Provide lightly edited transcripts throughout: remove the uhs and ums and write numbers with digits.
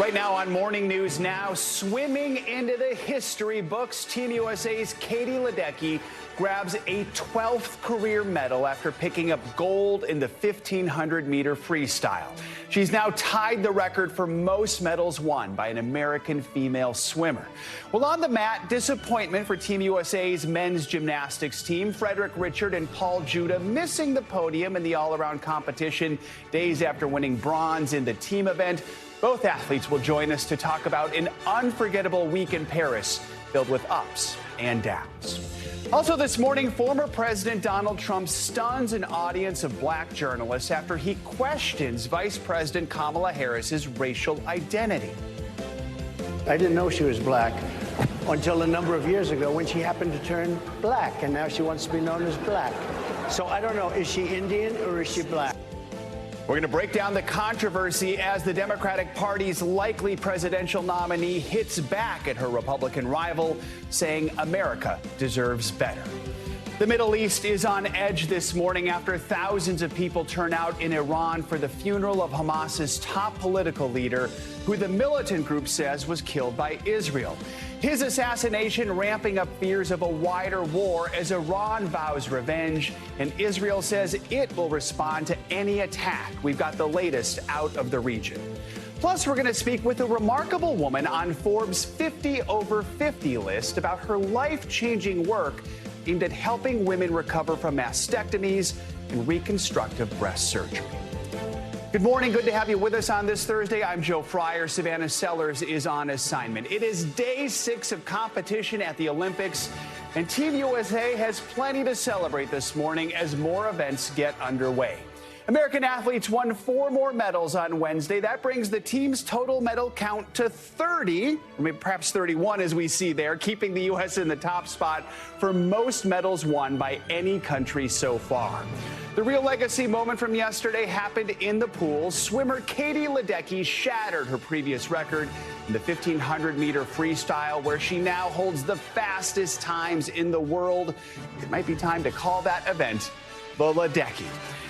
Right now on Morning News Now, swimming into the history books, Team USA's Katie Ledecky grabs a 12th career medal after picking up gold in the 1,500-meter freestyle. She's now tied the record for most medals won by an American female swimmer. Well, on the mat, disappointment for Team USA's men's gymnastics team. Frederick, Richard, and Paul Judah missing the podium in the all-around competition days after winning bronze in the team event. Both athletes will join us to talk about an unforgettable week in Paris filled with ups and downs. Also this morning, former President Donald Trump stuns an audience of black journalists after he questions Vice President Kamala Harris's racial identity. I didn't know she was black until a number of years ago when she happened to turn black, and now she wants to be known as black. So I don't know, is she Indian or is she black? We're going to break down the controversy as the Democratic Party's likely presidential nominee hits back at her Republican rival, saying America deserves better. The Middle East is on edge this morning after thousands of people turn out in Iran for the funeral of Hamas's top political leader, who the militant group says was killed by Israel. His assassination ramping up fears of a wider war as Iran vows revenge, and Israel says it will respond to any attack. We've got the latest out of the region. Plus, we're going to speak with a remarkable woman on Forbes' 50 over 50 list about her life-changing work aimed at helping women recover from mastectomies and reconstructive breast surgery. Good morning. Good to have you with us on this Thursday. I'm Joe Fryer. Savannah Sellers is on assignment. It is day 6 of competition at the Olympics, and Team USA has plenty to celebrate this morning as more events get underway. American athletes won 4 more medals on Wednesday. That brings the team's total medal count to 30, or maybe perhaps 31 as we see there, keeping the U.S. in the top spot for most medals won by any country so far. The real legacy moment from yesterday happened in the pool. Swimmer Katie Ledecky shattered her previous record in the 1,500-meter freestyle, where she now holds the fastest times in the world. It might be time to call that event the Ledecky.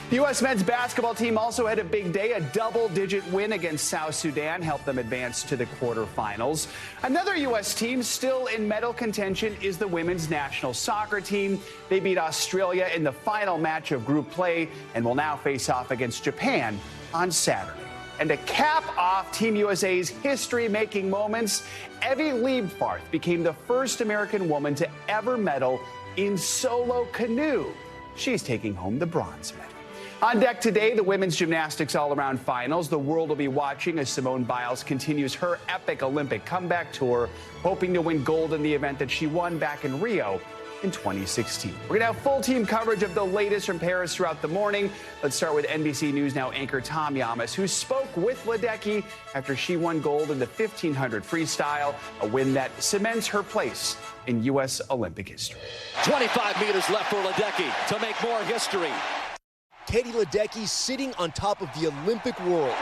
The U.S. men's basketball team also had a big day. A double-digit win against South Sudan helped them advance to the quarterfinals. Another U.S. team still in medal contention is the women's national soccer team. They beat Australia in the final match of group play and will now face off against Japan on Saturday. And to cap off Team USA's history-making moments, Evie Liebfarth became the first American woman to ever medal in solo canoe. She's taking home the bronze medal. On deck today, the women's gymnastics all-around finals. The world will be watching as Simone Biles continues her epic Olympic comeback tour, hoping to win gold in the event that she won back in Rio in 2016. We're going to have full team coverage of the latest from Paris throughout the morning. Let's start with NBC News Now anchor Tom Yamas, who spoke with Ledecky after she won gold in the 1,500 freestyle, a win that cements her place in U.S. Olympic history. 25 meters left for Ledecky to make more history. Katie Ledecky sitting on top of the Olympic world.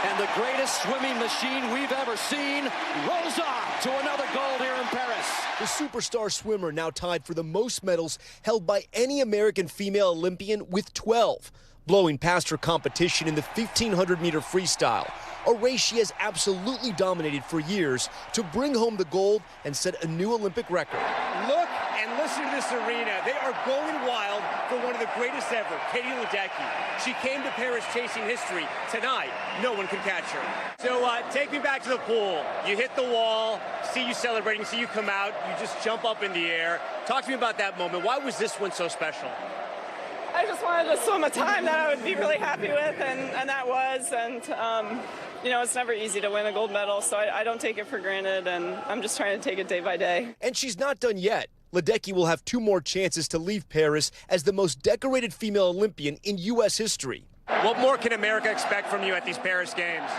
And the greatest swimming machine we've ever seen rolls on to another gold here in Paris. The superstar swimmer now tied for the most medals held by any American female Olympian with 12, blowing past her competition in the 1,500-meter freestyle, a race she has absolutely dominated for years to bring home the gold and set a new Olympic record. Look and listen to this arena. They are going wild for one of the greatest ever, Katie Ledecky. She came to Paris chasing history. Tonight, no one can catch her. So take me back to the pool. You hit the wall, see you celebrating, see you come out, you just jump up in the air. Talk to me about that moment. Why was this one so special? I just wanted to swim a time that I would be really happy with, and that was. And, you know, it's never easy to win a gold medal, so I don't take it for granted, and I'm just trying to take it day by day. And she's not done yet. Ledecky will have 2 more chances to leave Paris as the most decorated female Olympian in U.S. history. What more can America expect from you at these Paris Games?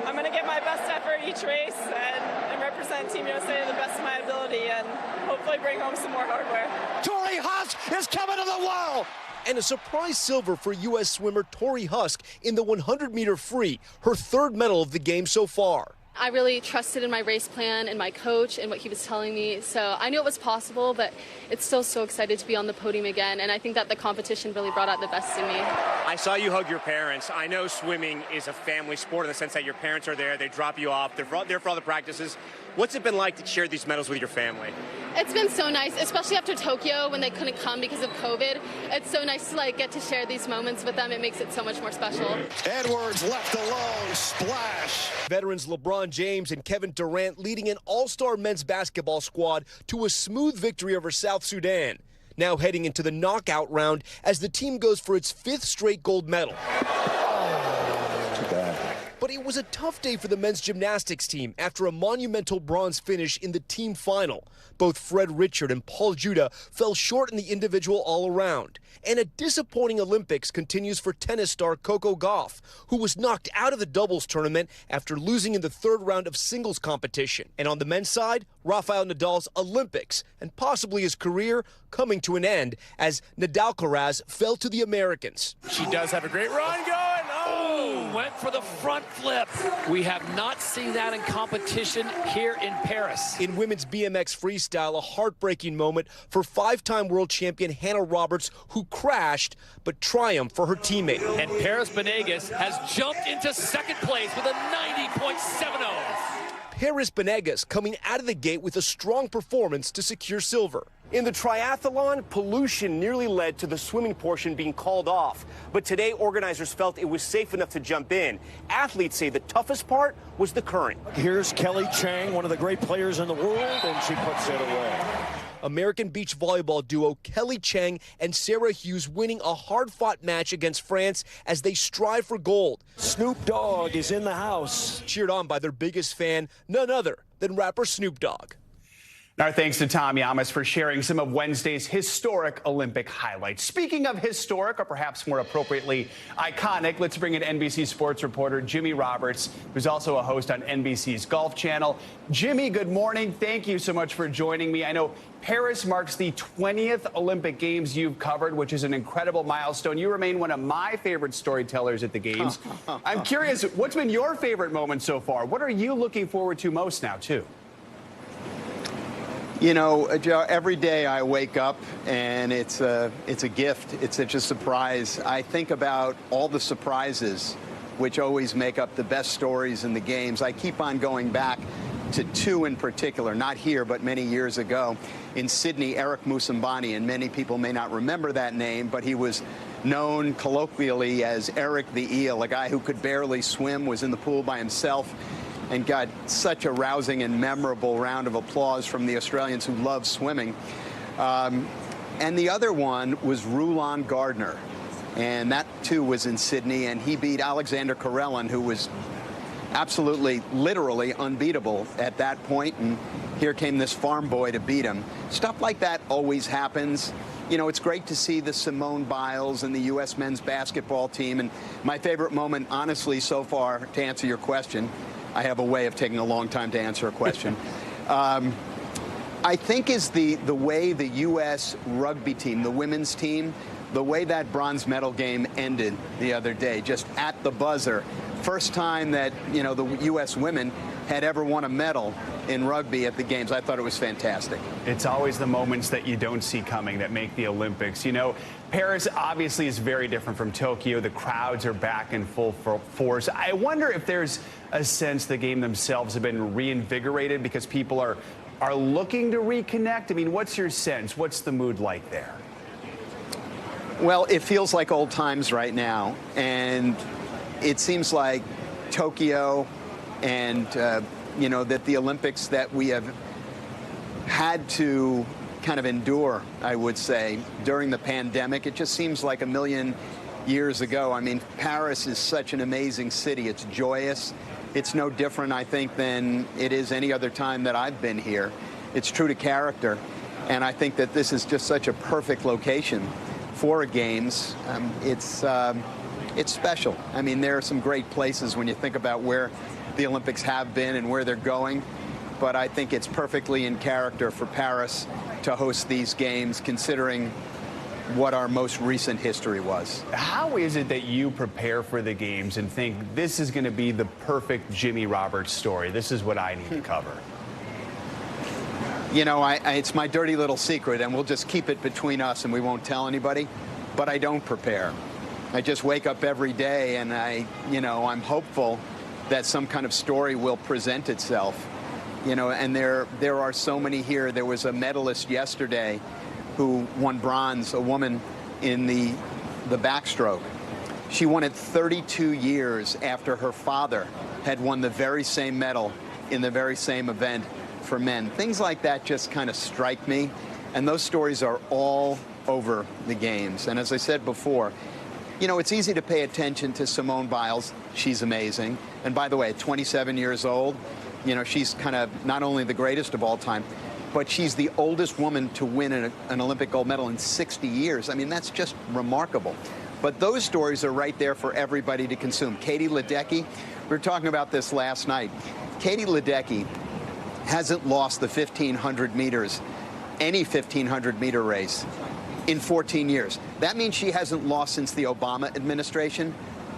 I'm going to give my best effort each race and represent Team USA to the best of my ability and hopefully bring home some more hardware. Tori Husk is coming to the wall. And a surprise silver for U.S. swimmer Tori Husk in the 100-meter free, her 3rd medal of the game so far. I really trusted in my race plan and my coach and what he was telling me. So I knew it was possible, but it's still so excited to be on the podium again. And I think that the competition really brought out the best in me. I saw you hug your parents. I know swimming is a family sport in the sense that your parents are there. They drop you off. They're there for all the practices. What's it been like to share these medals with your family? It's been so nice, especially after Tokyo when they couldn't come because of COVID. It's so nice to get to share these moments with them. It makes it so much more special. Edwards left alone, splash. Veterans LeBron James and Kevin Durant leading an all-star men's basketball squad to a smooth victory over South Sudan. Now heading into the knockout round as the team goes for its 5th straight gold medal. Too bad. But it was a tough day for the men's gymnastics team after a monumental bronze finish in the team final. Both Fred Richard and Paul Judah fell short in the individual all-around. And a disappointing Olympics continues for tennis star Coco Gauff, who was knocked out of the doubles tournament after losing in the 3rd round of singles competition. And on the men's side, Rafael Nadal's Olympics and possibly his career coming to an end as Nadal Alcaraz fell to the Americans. She does have a great run going. Oh, went for the front flip. We have not seen that in competition here in Paris. In women's BMX Freestyle, a heartbreaking moment for 5-time world champion Hania Roberts, who crashed but triumphed for her teammate. And Paris Benegas has jumped into 2nd place with a 90.70. Paris Benegas coming out of the gate with a strong performance to secure silver. In the triathlon, pollution nearly led to the swimming portion being called off. But today, organizers felt it was safe enough to jump in. Athletes say the toughest part was the current. Here's Kelly Chang, one of the great players in the world, and she puts it away. American beach volleyball duo Kelly Chang and Sarah Hughes winning a hard-fought match against France as they strive for gold. Snoop Dogg is in the house. Cheered on by their biggest fan, none other than rapper Snoop Dogg. Our thanks to Tom Yamas for sharing some of Wednesday's historic Olympic highlights. Speaking of historic, or perhaps more appropriately iconic, let's bring in NBC sports reporter Jimmy Roberts, who's also a host on NBC's Golf Channel. Jimmy, good morning. Thank you so much for joining me. I know Paris marks the 20th Olympic Games you've covered, which is an incredible milestone. You remain one of my favorite storytellers at the Games. I'm curious, what's been your favorite moment so far? What are you looking forward to most now, too? You know, Joe, every day I wake up and it's a gift. It's such a surprise. I think about all the surprises which always make up the best stories in the Games. I keep on going back to 2 in particular, not here, but many years ago. In Sydney, Eric Moussambani, and many people may not remember that name, but he was known colloquially as Eric the Eel, a guy who could barely swim, was in the pool by himself, and got such a rousing and memorable round of applause from the Australians who love swimming. And the other one was Rulon Gardner, and that too was in Sydney, and he beat Alexander Karelin, who was absolutely, literally unbeatable at that point, and here came this farm boy to beat him. Stuff like that always happens. You know, it's great to see the Simone Biles and the U.S. men's basketball team, and my favorite moment, honestly, so far, to answer your question, I have a way of taking a long time to answer a question. I think is the way the U.S. rugby team, the women's team, the way that bronze medal game ended the other day, just at the buzzer. First time that, you know, the U.S. women had ever won a medal in rugby at the Games. I thought it was fantastic. It's always the moments that you don't see coming that make the Olympics. You know, Paris obviously is very different from Tokyo. The crowds are back in full force. I wonder if there's a sense the game themselves have been reinvigorated because people are looking to reconnect. I mean, what's your sense? What's the mood like there? Well, it feels like old times right now, and it seems like Tokyo and, you know, that the Olympics that we have had to kind of endure, I would say, during the pandemic, it just seems like a million years ago. I mean, Paris is such an amazing city. It's joyous. It's no different, I think, than it is any other time that I've been here. It's true to character, and I think that this is just such a perfect location for a Games. It's special. I mean, there are some great places when you think about where the Olympics have been and where they're going, but I think it's perfectly in character for Paris to host these Games, considering what our most recent history was. How is it that you prepare for the games and think this is going to be the perfect Jimmy Roberts story? This is what I need to cover. You know, it's my dirty little secret, and we'll just keep it between us and we won't tell anybody. But I don't prepare. I just wake up every day and I'm hopeful that some kind of story will present itself. You know, and there are so many here. There was a medalist yesterday who won bronze, a woman in the backstroke. She won it 32 years after her father had won the very same medal in the very same event for men. Things like that just kind of strike me, and those stories are all over the games. And as I said before, you know, it's easy to pay attention to Simone Biles. She's amazing. And by the way, at 27 years old, you know, she's kind of not only the greatest of all time, but she's the oldest woman to win an Olympic gold medal in 60 years. I mean, that's just remarkable. But those stories are right there for everybody to consume. Katie Ledecky, we were talking about this last night. Katie Ledecky hasn't lost the 1,500 meters, any 1,500-meter race, in 14 years. That means she hasn't lost since the Obama administration,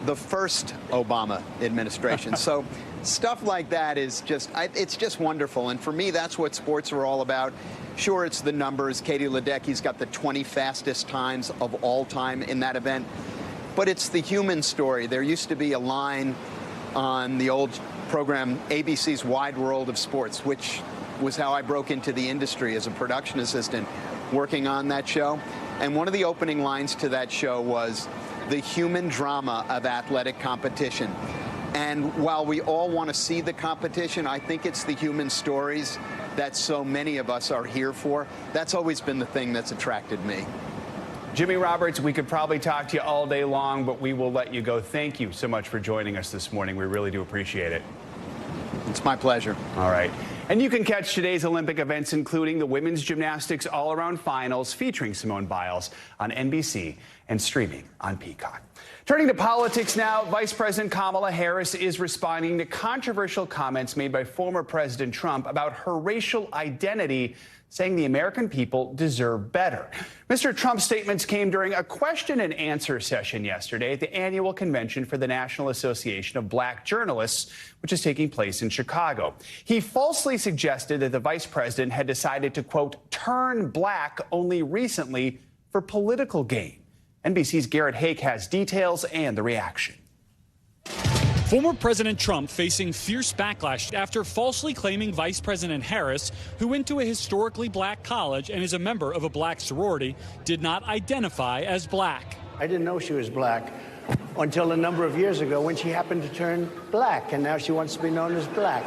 the first Obama administration. So stuff like that is just, it's just wonderful. And for me, that's what sports are all about. Sure, it's the numbers. Katie Ledecky's got the 20 fastest times of all time in that event. But it's the human story. There used to be a line on the old program, ABC's Wide World of Sports, which was how I broke into the industry as a production assistant working on that show. And one of the opening lines to that show was the human drama of athletic competition. And while we all want to see the competition, I think it's the human stories that so many of us are here for. That's always been the thing that's attracted me. Jimmy Roberts, we could probably talk to you all day long, but we will let you go. Thank you so much for joining us this morning. We really do appreciate it. It's my pleasure. All right. And you can catch today's Olympic events, including the women's gymnastics all-around finals featuring Simone Biles on NBC and streaming on Peacock. Turning to politics now, Vice President Kamala Harris is responding to controversial comments made by former President Trump about her racial identity, saying the American people deserve better. Mr. Trump's statements came during a question and answer session yesterday at the annual convention for the National Association of Black Journalists, which is taking place in Chicago. He falsely suggested that the vice president had decided to, quote, turn black only recently for political gain. NBC's Garrett Hake has details and the reaction. Former President Trump facing fierce backlash after falsely claiming Vice President Harris, who went to a historically black college and is a member of a black sorority, did not identify as black. I didn't know she was black until a number of years ago when she happened to turn black, and now she wants to be known as black.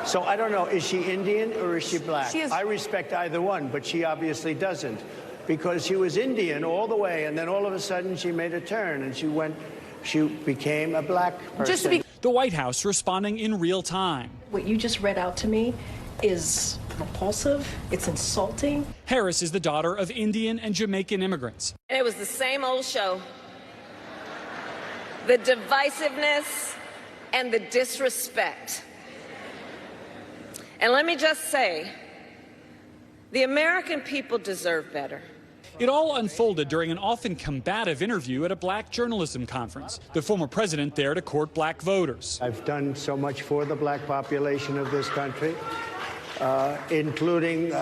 So I don't know, is she Indian or is she black? I respect either one, but she obviously doesn't, because she was Indian all the way, and then all of a sudden she made a turn and she became a black person. The White House responding in real time. What you just read out to me is repulsive. It's insulting. Harris is the daughter of Indian and Jamaican immigrants. It was the same old show. The divisiveness and the disrespect. And let me just say, the American people deserve better. It all unfolded during an often combative interview at a black journalism conference. The former president there to court black voters. I've done so much for the black population of this country, including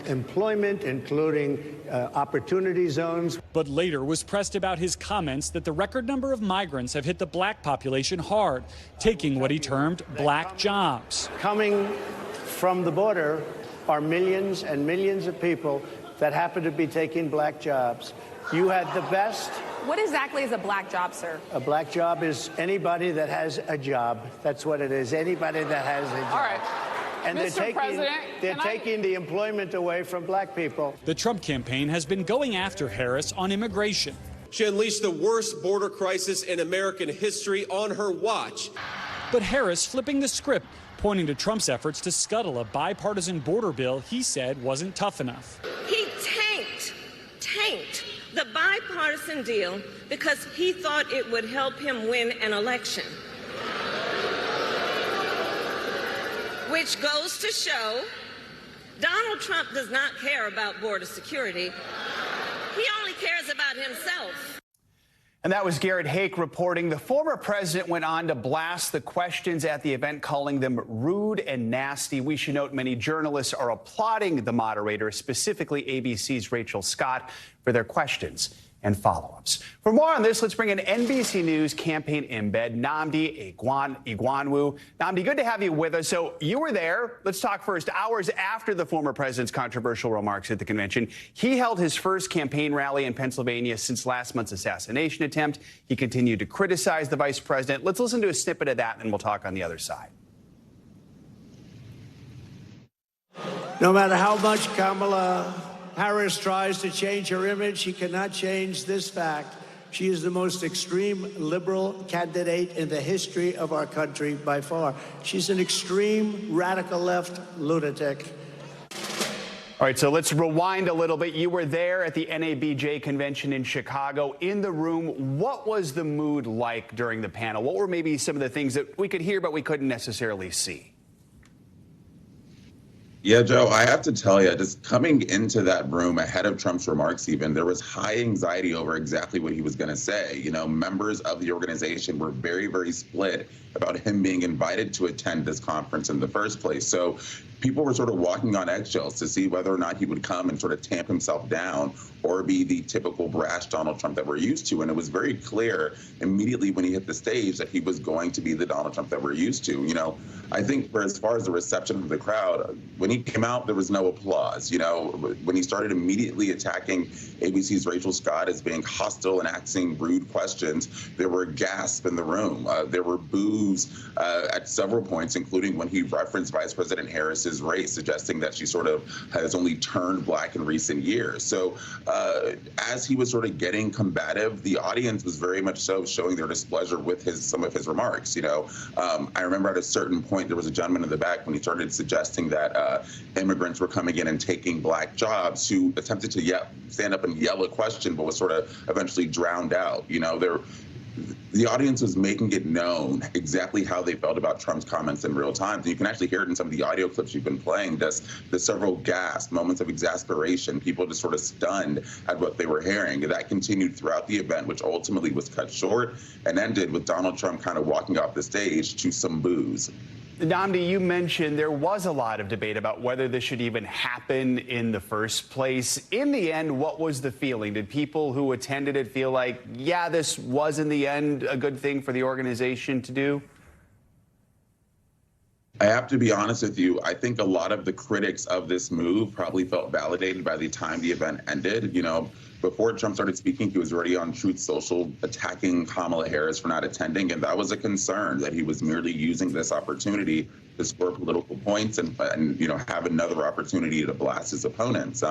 employment, including opportunity zones. But later was pressed about his comments that the record number of migrants have hit the black population hard, taking what he termed black jobs. Coming from the border are millions and millions of people that happen to be taking black jobs. You had the best. What exactly is a black job, sir? A black job is anybody that has a job. That's what it is, anybody that has a job. All right. And they're taking the employment away from black people. The Trump campaign has been going after Harris on immigration. She unleashed the worst border crisis in American history on her watch. But Harris flipping the script, pointing to Trump's efforts to scuttle a bipartisan border bill he said wasn't tough enough. He tanked the bipartisan deal because he thought it would help him win an election. Which goes to show Donald Trump does not care about border security. He only cares about himself. And that was Garrett Hake reporting. The former president went on to blast the questions at the event, calling them rude and nasty. We should note many journalists are applauding the moderator, specifically ABC's Rachel Scott, for their questions and follow-ups. For more on this, let's bring in NBC News campaign embed, Nnamdi Igwanwu. Nnamdi, good to have you with us. So you were there. Let's talk first. Hours after the former president's controversial remarks at the convention, he held his first campaign rally in Pennsylvania since last month's assassination attempt. He continued to criticize the vice president. Let's listen to a snippet of that, and we'll talk on the other side. No matter how much Kamala Harris tries to change her image, she cannot change this fact. She is the most extreme liberal candidate in the history of our country by far. She's an extreme radical left lunatic. All right, so let's rewind a little bit. You were there at the NABJ convention in Chicago. In the room, what was the mood like during the panel? What were maybe some of the things that we could hear but we couldn't necessarily see? Yeah, Joe, I have to tell you, just coming into that room ahead of Trump's remarks even, there was high anxiety over exactly what he was going to say. You know, members of the organization were very, very split about him being invited to attend this conference in the first place. So people were sort of walking on eggshells to see whether or not he would come and sort of tamp himself down or be the typical brash Donald Trump that we're used to. And it was very clear immediately when he hit the stage that he was going to be the Donald Trump that we're used to. You know, I think for as far as the reception of the crowd, when he came out, there was no applause. You know, when he started immediately attacking ABC's Rachel Scott as being hostile and asking rude questions, there were gasps in the room. There were boos at several points, including when he referenced Vice President Harris's race, suggesting that she sort of has only turned black in recent years. So as he was sort of getting combative, the audience was very much so showing their displeasure with some of his remarks. You know, I remember at a certain point, there was a gentleman in the back when he started suggesting that immigrants were coming in and taking black jobs, who attempted to stand up and yell a question, but was sort of eventually drowned out. You know, the audience was making it known exactly how they felt about Trump's comments in real time. And you can actually hear it in some of the audio clips you've been playing, just the several gasps, moments of exasperation, people just sort of stunned at what they were hearing. That continued throughout the event, which ultimately was cut short and ended with Donald Trump kind of walking off the stage to some boos. Nnamdi, you mentioned there was a lot of debate about whether this should even happen in the first place. In the end, what was the feeling? Did people who attended it feel like, yeah, this was in the end a good thing for the organization to do? I have to be honest with you. I think a lot of the critics of this move probably felt validated by the time the event ended. You know, before Trump started speaking, he was already on Truth Social attacking Kamala Harris for not attending. And that was a concern, that he was merely using this opportunity to score political points and you know, have another opportunity to blast his opponents.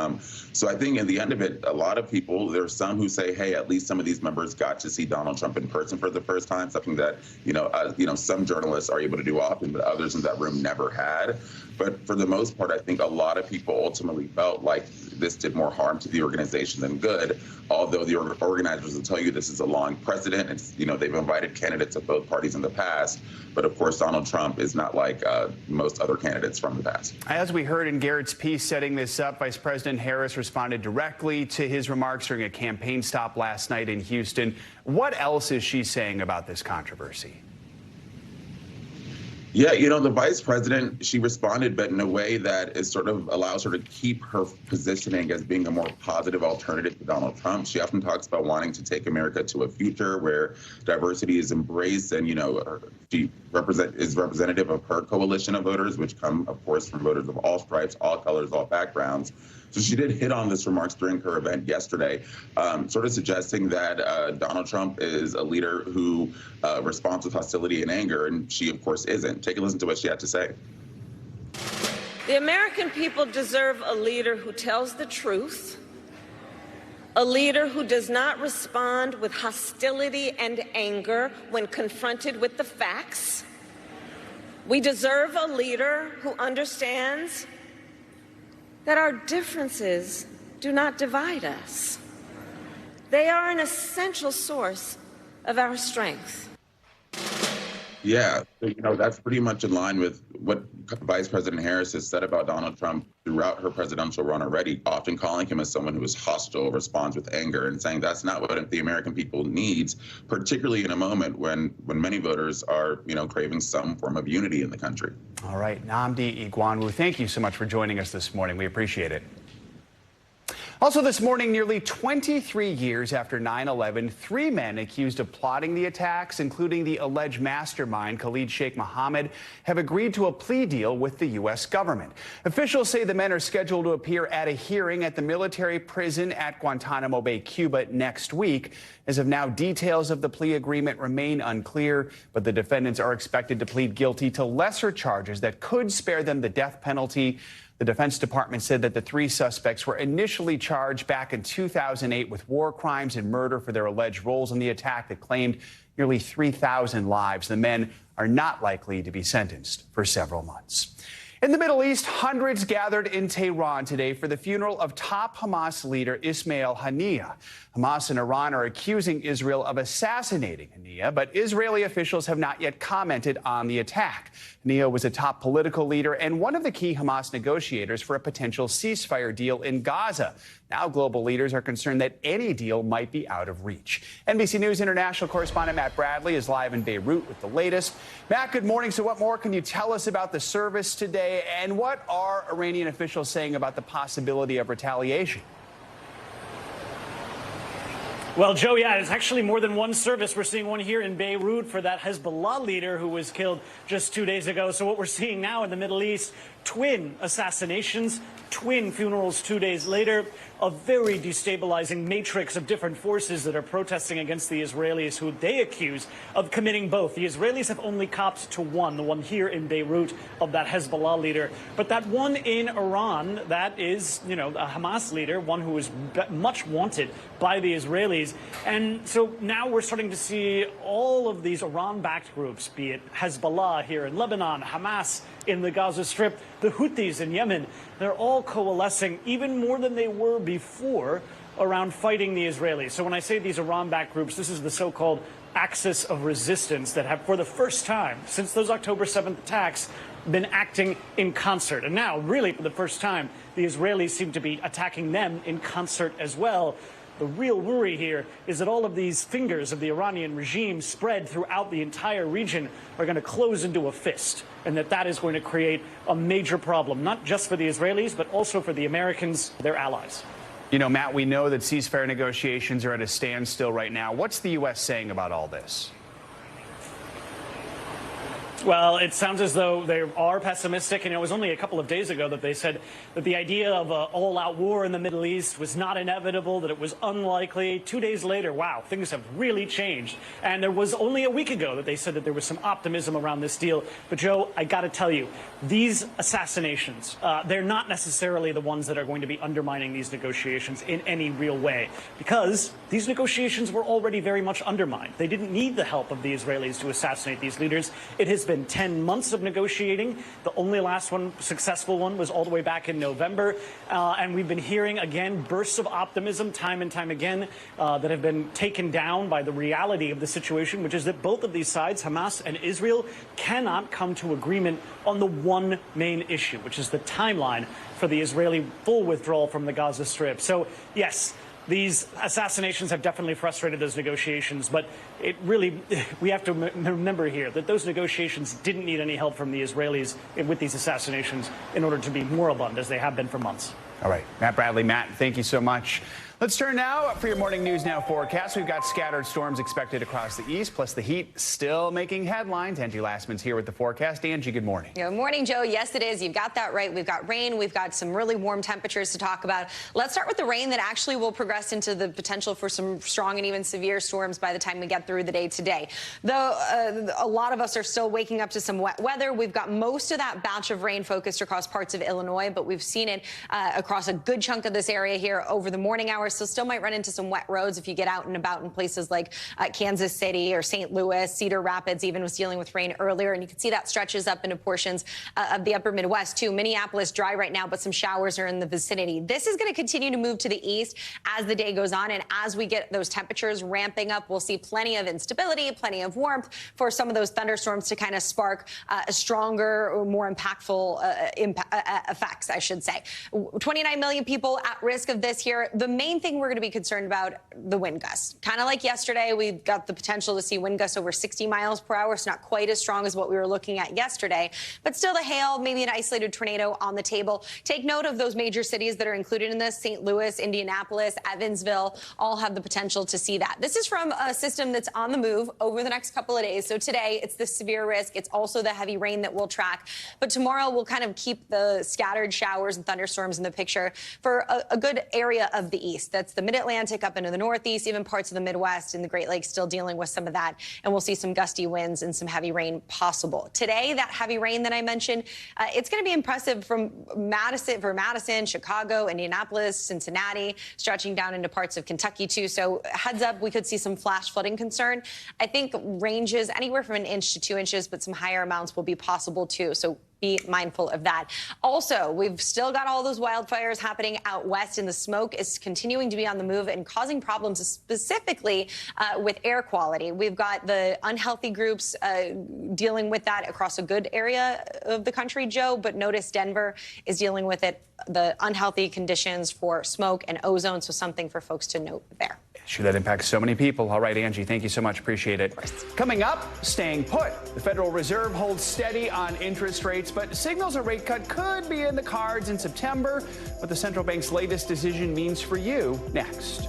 So I think in the end of it, a lot of people, there's some who say, hey, at least some of these members got to see Donald Trump in person for the first time, something that, you know, some journalists are able to do often, but others in that room never had. But for the most part, I think a lot of people ultimately felt like this did more harm to the organization than good, although the organizers will tell you this is a long precedent. It's, you know, they've invited candidates of both parties in the past. But of course, Donald Trump is not like most other candidates from the past. As we heard in Garrett's piece setting this up, Vice President Harris responded directly to his remarks during a campaign stop last night in Houston. What else is she saying about this controversy? Yeah, you know, the vice president, she responded, but in a way that is sort of allows her to keep her positioning as being a more positive alternative to Donald Trump. She often talks about wanting to take America to a future where diversity is embraced, and, you know, she is representative of her coalition of voters, which come, of course, from voters of all stripes, all colors, all backgrounds. So she did hit on this remarks during her event yesterday, sort of suggesting that Donald Trump is a leader who responds with hostility and anger, and she, of course, isn't. Take a listen to what she had to say. The American people deserve a leader who tells the truth, a leader who does not respond with hostility and anger when confronted with the facts. We deserve a leader who understands that our differences do not divide us. They are an essential source of our strength. Yeah, that's pretty much in line with what Vice President Harris has said about Donald Trump throughout her presidential run already, often calling him as someone who is hostile, responds with anger, and saying that's not what the American people needs, particularly in a moment when many voters are, craving some form of unity in the country. All right, Nnamdi Igwanwu, thank you so much for joining us this morning. We appreciate it. Also this morning, nearly 23 years after 9/11, 3 men accused of plotting the attacks, including the alleged mastermind, Khalid Sheikh Mohammed, have agreed to a plea deal with the U.S. government. Officials say the men are scheduled to appear at a hearing at the military prison at Guantanamo Bay, Cuba, next week. As of now, details of the plea agreement remain unclear, but the defendants are expected to plead guilty to lesser charges that could spare them the death penalty. The Defense Department said that the 3 suspects were initially charged back in 2008 with war crimes and murder for their alleged roles in the attack that claimed nearly 3,000 lives. The men are not likely to be sentenced for several months. In the Middle East, hundreds gathered in Tehran today for the funeral of top Hamas leader Ismail Hania. Hamas and Iran are accusing Israel of assassinating Hania, but Israeli officials have not yet commented on the attack. Hania was a top political leader and one of the key Hamas negotiators for a potential ceasefire deal in Gaza. Now global leaders are concerned that any deal might be out of reach. NBC News international correspondent Matt Bradley is live in Beirut with the latest. Matt, good morning. So what more can you tell us about the service today, and what are Iranian officials saying about the possibility of retaliation? Well, Joe, yeah, it's actually more than one service. We're seeing one here in Beirut for that Hezbollah leader who was killed just 2 days ago. So what we're seeing now in the Middle East, twin assassinations, twin funerals 2 days later, a very destabilizing matrix of different forces that are protesting against the Israelis, who they accuse of committing both. The Israelis have only copped to one, the one here in Beirut of that Hezbollah leader. But that one in Iran, that is, a Hamas leader, one who is much wanted by the Israelis. And so now we're starting to see all of these Iran-backed groups, be it Hezbollah here in Lebanon, Hamas in the Gaza Strip, the Houthis in Yemen, they're all coalescing even more than they were before around fighting the Israelis. So when I say these Iran-backed groups, this is the so-called axis of resistance that have, for the first time since those October 7th attacks, been acting in concert. And now, really for the first time, the Israelis seem to be attacking them in concert as well. The real worry here is that all of these fingers of the Iranian regime spread throughout the entire region are going to close into a fist, and that is going to create a major problem, not just for the Israelis, but also for the Americans, their allies. Matt, we know that ceasefire negotiations are at a standstill right now. What's the U.S. saying about all this? Well, it sounds as though they are pessimistic, and it was only a couple of days ago that they said that the idea of an all-out war in the Middle East was not inevitable, that it was unlikely. 2 days later, wow, things have really changed. And there was only a week ago that they said that there was some optimism around this deal. But, Joe, I got to tell you, these assassinations, they're not necessarily the ones that are going to be undermining these negotiations in any real way, because these negotiations were already very much undermined. They didn't need the help of the Israelis to assassinate these leaders. It has been 10 months of negotiating. The only last one, successful one, was all the way back in November. And we've been hearing, again, bursts of optimism time and time again that have been taken down by the reality of the situation, which is that both of these sides, Hamas and Israel, cannot come to agreement on the one main issue, which is the timeline for the Israeli full withdrawal from the Gaza Strip. So, yes, these assassinations have definitely frustrated those negotiations, but we have to remember here that those negotiations didn't need any help from the Israelis with these assassinations in order to be moribund, as they have been for months. All right, Matt Bradley. Matt, thank you so much. Let's turn now for your morning news now forecast. We've got scattered storms expected across the east, plus the heat still making headlines. Angie Lastman's here with the forecast. Angie, good morning. Good morning, Joe. Yes, it is. You've got that right. We've got rain. We've got some really warm temperatures to talk about. Let's start with the rain that actually will progress into the potential for some strong and even severe storms by the time we get through the day today. Though a lot of us are still waking up to some wet weather, we've got most of that batch of rain focused across parts of Illinois, but we've seen it across a good chunk of this area here over the morning hours hours, so still might run into some wet roads if you get out and about in places like Kansas City or St. Louis. Cedar Rapids even was dealing with rain earlier, and you can see that stretches up into portions of the upper Midwest, too. Minneapolis dry right now, but some showers are in the vicinity. This is going to continue to move to the east as the day goes on, and as we get those temperatures ramping up, we'll see plenty of instability, plenty of warmth for some of those thunderstorms to kind of spark a stronger or more impactful effects, I should say. 29 million people at risk of this here. The main thing we're going to be concerned about, the wind gusts. Kind of like yesterday, we've got the potential to see wind gusts over 60 miles per hour. It's not quite as strong as what we were looking at yesterday, but still the hail, maybe an isolated tornado on the table. Take note of those major cities that are included in this. St. Louis, Indianapolis, Evansville, all have the potential to see that. This is from a system that's on the move over the next couple of days. So today, it's the severe risk. It's also the heavy rain that we'll track. But tomorrow, we'll kind of keep the scattered showers and thunderstorms in the picture for a good area of the east. That's the mid-Atlantic up into the northeast, even parts of the Midwest and the Great Lakes still dealing with some of that. And we'll see some gusty winds and some heavy rain possible. Today, that heavy rain that I mentioned, it's going to be impressive from Madison, Chicago, Indianapolis, Cincinnati, stretching down into parts of Kentucky, too. So heads up, we could see some flash flooding concern. I think ranges anywhere from 1 inch to 2 inches, but some higher amounts will be possible, too. So be mindful of that. Also, we've still got all those wildfires happening out west, and the smoke is continuing to be on the move and causing problems specifically with air quality. We've got the unhealthy groups dealing with that across a good area of the country, Joe, but notice Denver is dealing with it, the unhealthy conditions for smoke and ozone, so something for folks to note there. Sure, that impacts so many people. All right, Angie, thank you so much. Appreciate it. Coming up, staying put. The Federal Reserve holds steady on interest rates, but signals a rate cut could be in the cards in September. What the central bank's latest decision means for you next.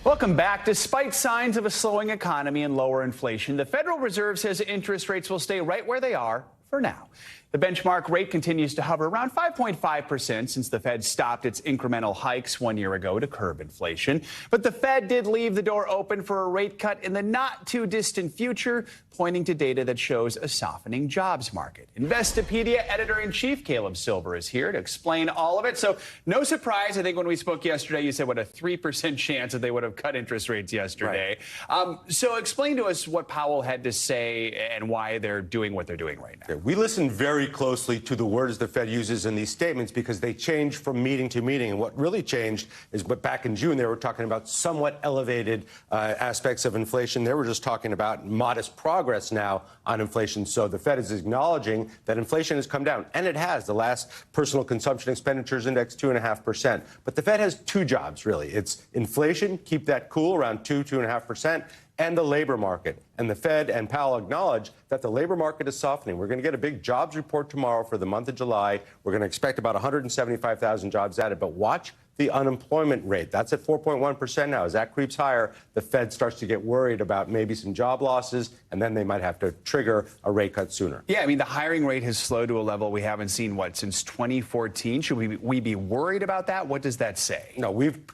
Welcome back. Despite signs of a slowing economy and lower inflation, the Federal Reserve says interest rates will stay right where they are for now. The benchmark rate continues to hover around 5.5% since the Fed stopped its incremental hikes 1 year ago to curb inflation. But the Fed did leave the door open for a rate cut in the not too distant future, pointing to data that shows a softening jobs market. Investopedia editor-in-chief Caleb Silver is here to explain all of it. So no surprise, I think when we spoke yesterday, you said, what, a 3% chance that they would have cut interest rates yesterday. Right. So explain to us what Powell had to say and why they're doing what they're doing right now. We listened very closely to the words the Fed uses in these statements because they change from meeting to meeting. And what really changed is, but back in June, they were talking about somewhat elevated aspects of inflation. They were just talking about modest progress now on inflation. So the Fed is acknowledging that inflation has come down, and it has. The last personal consumption expenditures index 2.5%. But the Fed has two jobs, really. It's inflation, keep that cool around 2.5%. And the labor market. And the Fed and Powell acknowledge that the labor market is softening. We're going to get a big jobs report tomorrow for the month of July. We're going to expect about 175,000 jobs added. But watch the unemployment rate. That's at 4.1% now. As that creeps higher, the Fed starts to get worried about maybe some job losses, and then they might have to trigger a rate cut sooner. Yeah, I mean, the hiring rate has slowed to a level we haven't seen, since 2014? Should we be worried about that? What does that say? No, we've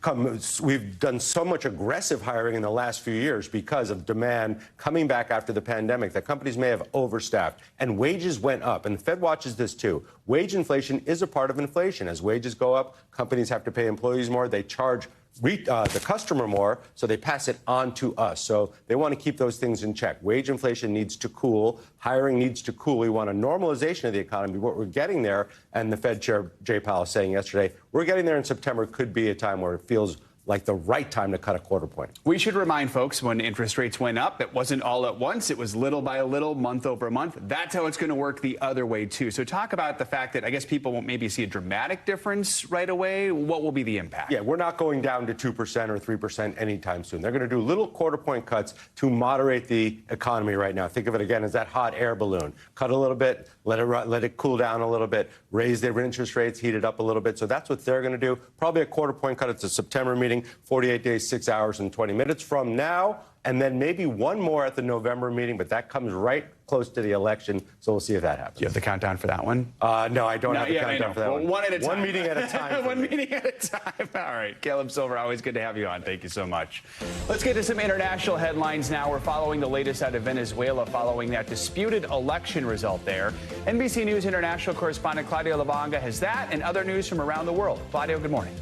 done so much aggressive hiring in the last few years because of demand coming back after the pandemic that companies may have overstaffed, and wages went up. And the Fed watches this, too. Wage inflation is a part of inflation. As wages go up, companies have to pay employees more. They charge the customer more, so they pass it on to us. So they want to keep those things in check. Wage inflation needs to cool. Hiring needs to cool. We want a normalization of the economy. What we're getting there, and the Fed Chair Jay Powell saying yesterday, we're getting there in September, could be a time where it feels like the right time to cut a quarter point. We should remind folks when interest rates went up, it wasn't all at once. It was little by little, month over month. That's how it's going to work the other way, too. So talk about the fact that I guess people won't maybe see a dramatic difference right away. What will be the impact? Yeah, we're not going down to 2% or 3% anytime soon. They're going to do little quarter point cuts to moderate the economy right now. Think of it again as that hot air balloon. Cut a little bit, let it cool down a little bit, raise their interest rates, heat it up a little bit. So that's what they're going to do. Probably a quarter point cut. It's a September meeting. 48 days, 6 hours, and 20 minutes from now. and then maybe one more at the November meeting, but that comes right close to the election, so we'll see if that happens. Do you have the countdown for that one? No, I don't have the countdown for that one. One at a time. One meeting at a time. One meeting at a time. All right. Caleb Silver, always good to have you on. Thank you so much. Let's get to some international headlines now. We're following the latest out of Venezuela following that disputed election result there. NBC News International correspondent Claudio Lavanga has that and other news from around the world. Claudio, good morning.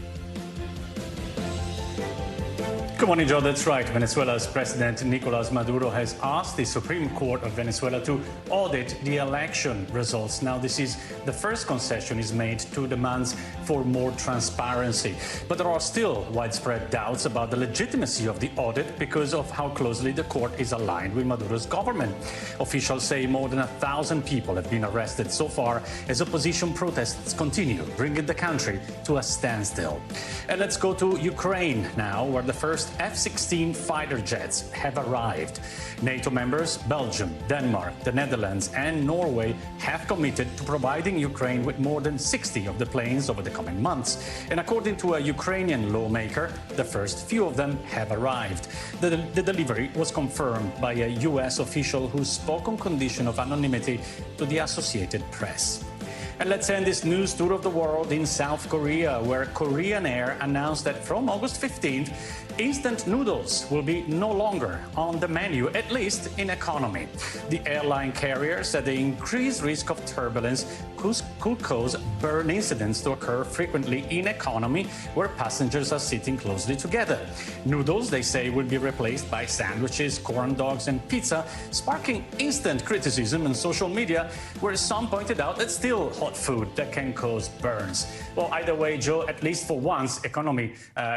Good morning, Joe. That's right. Venezuela's President Nicolás Maduro has asked the Supreme Court of Venezuela to audit the election results. Now, this is the first concession is made to demands for more transparency. But there are still widespread doubts about the legitimacy of the audit because of how closely the court is aligned with Maduro's government. Officials say more than 1,000 people have been arrested so far as opposition protests continue, bringing the country to a standstill. And let's go to Ukraine now, where the first F-16 fighter jets have arrived. NATO members Belgium, Denmark, the Netherlands and Norway have committed to providing Ukraine with more than 60 of the planes over the coming months. And according to a Ukrainian lawmaker, the first few of them have arrived. The delivery was confirmed by a U.S. official who spoke on condition of anonymity to the Associated Press. And let's end this news tour of the world in South Korea, where Korean Air announced that from August 15th, instant noodles will be no longer on the menu, at least in economy. The airline carrier said the increased risk of turbulence could cause burn incidents to occur frequently in economy, where passengers are sitting closely together. Noodles, they say, will be replaced by sandwiches, corn dogs and pizza, sparking instant criticism on social media, where some pointed out it's still hot food that can cause burns. Well, either way, Joe, at least for once, economy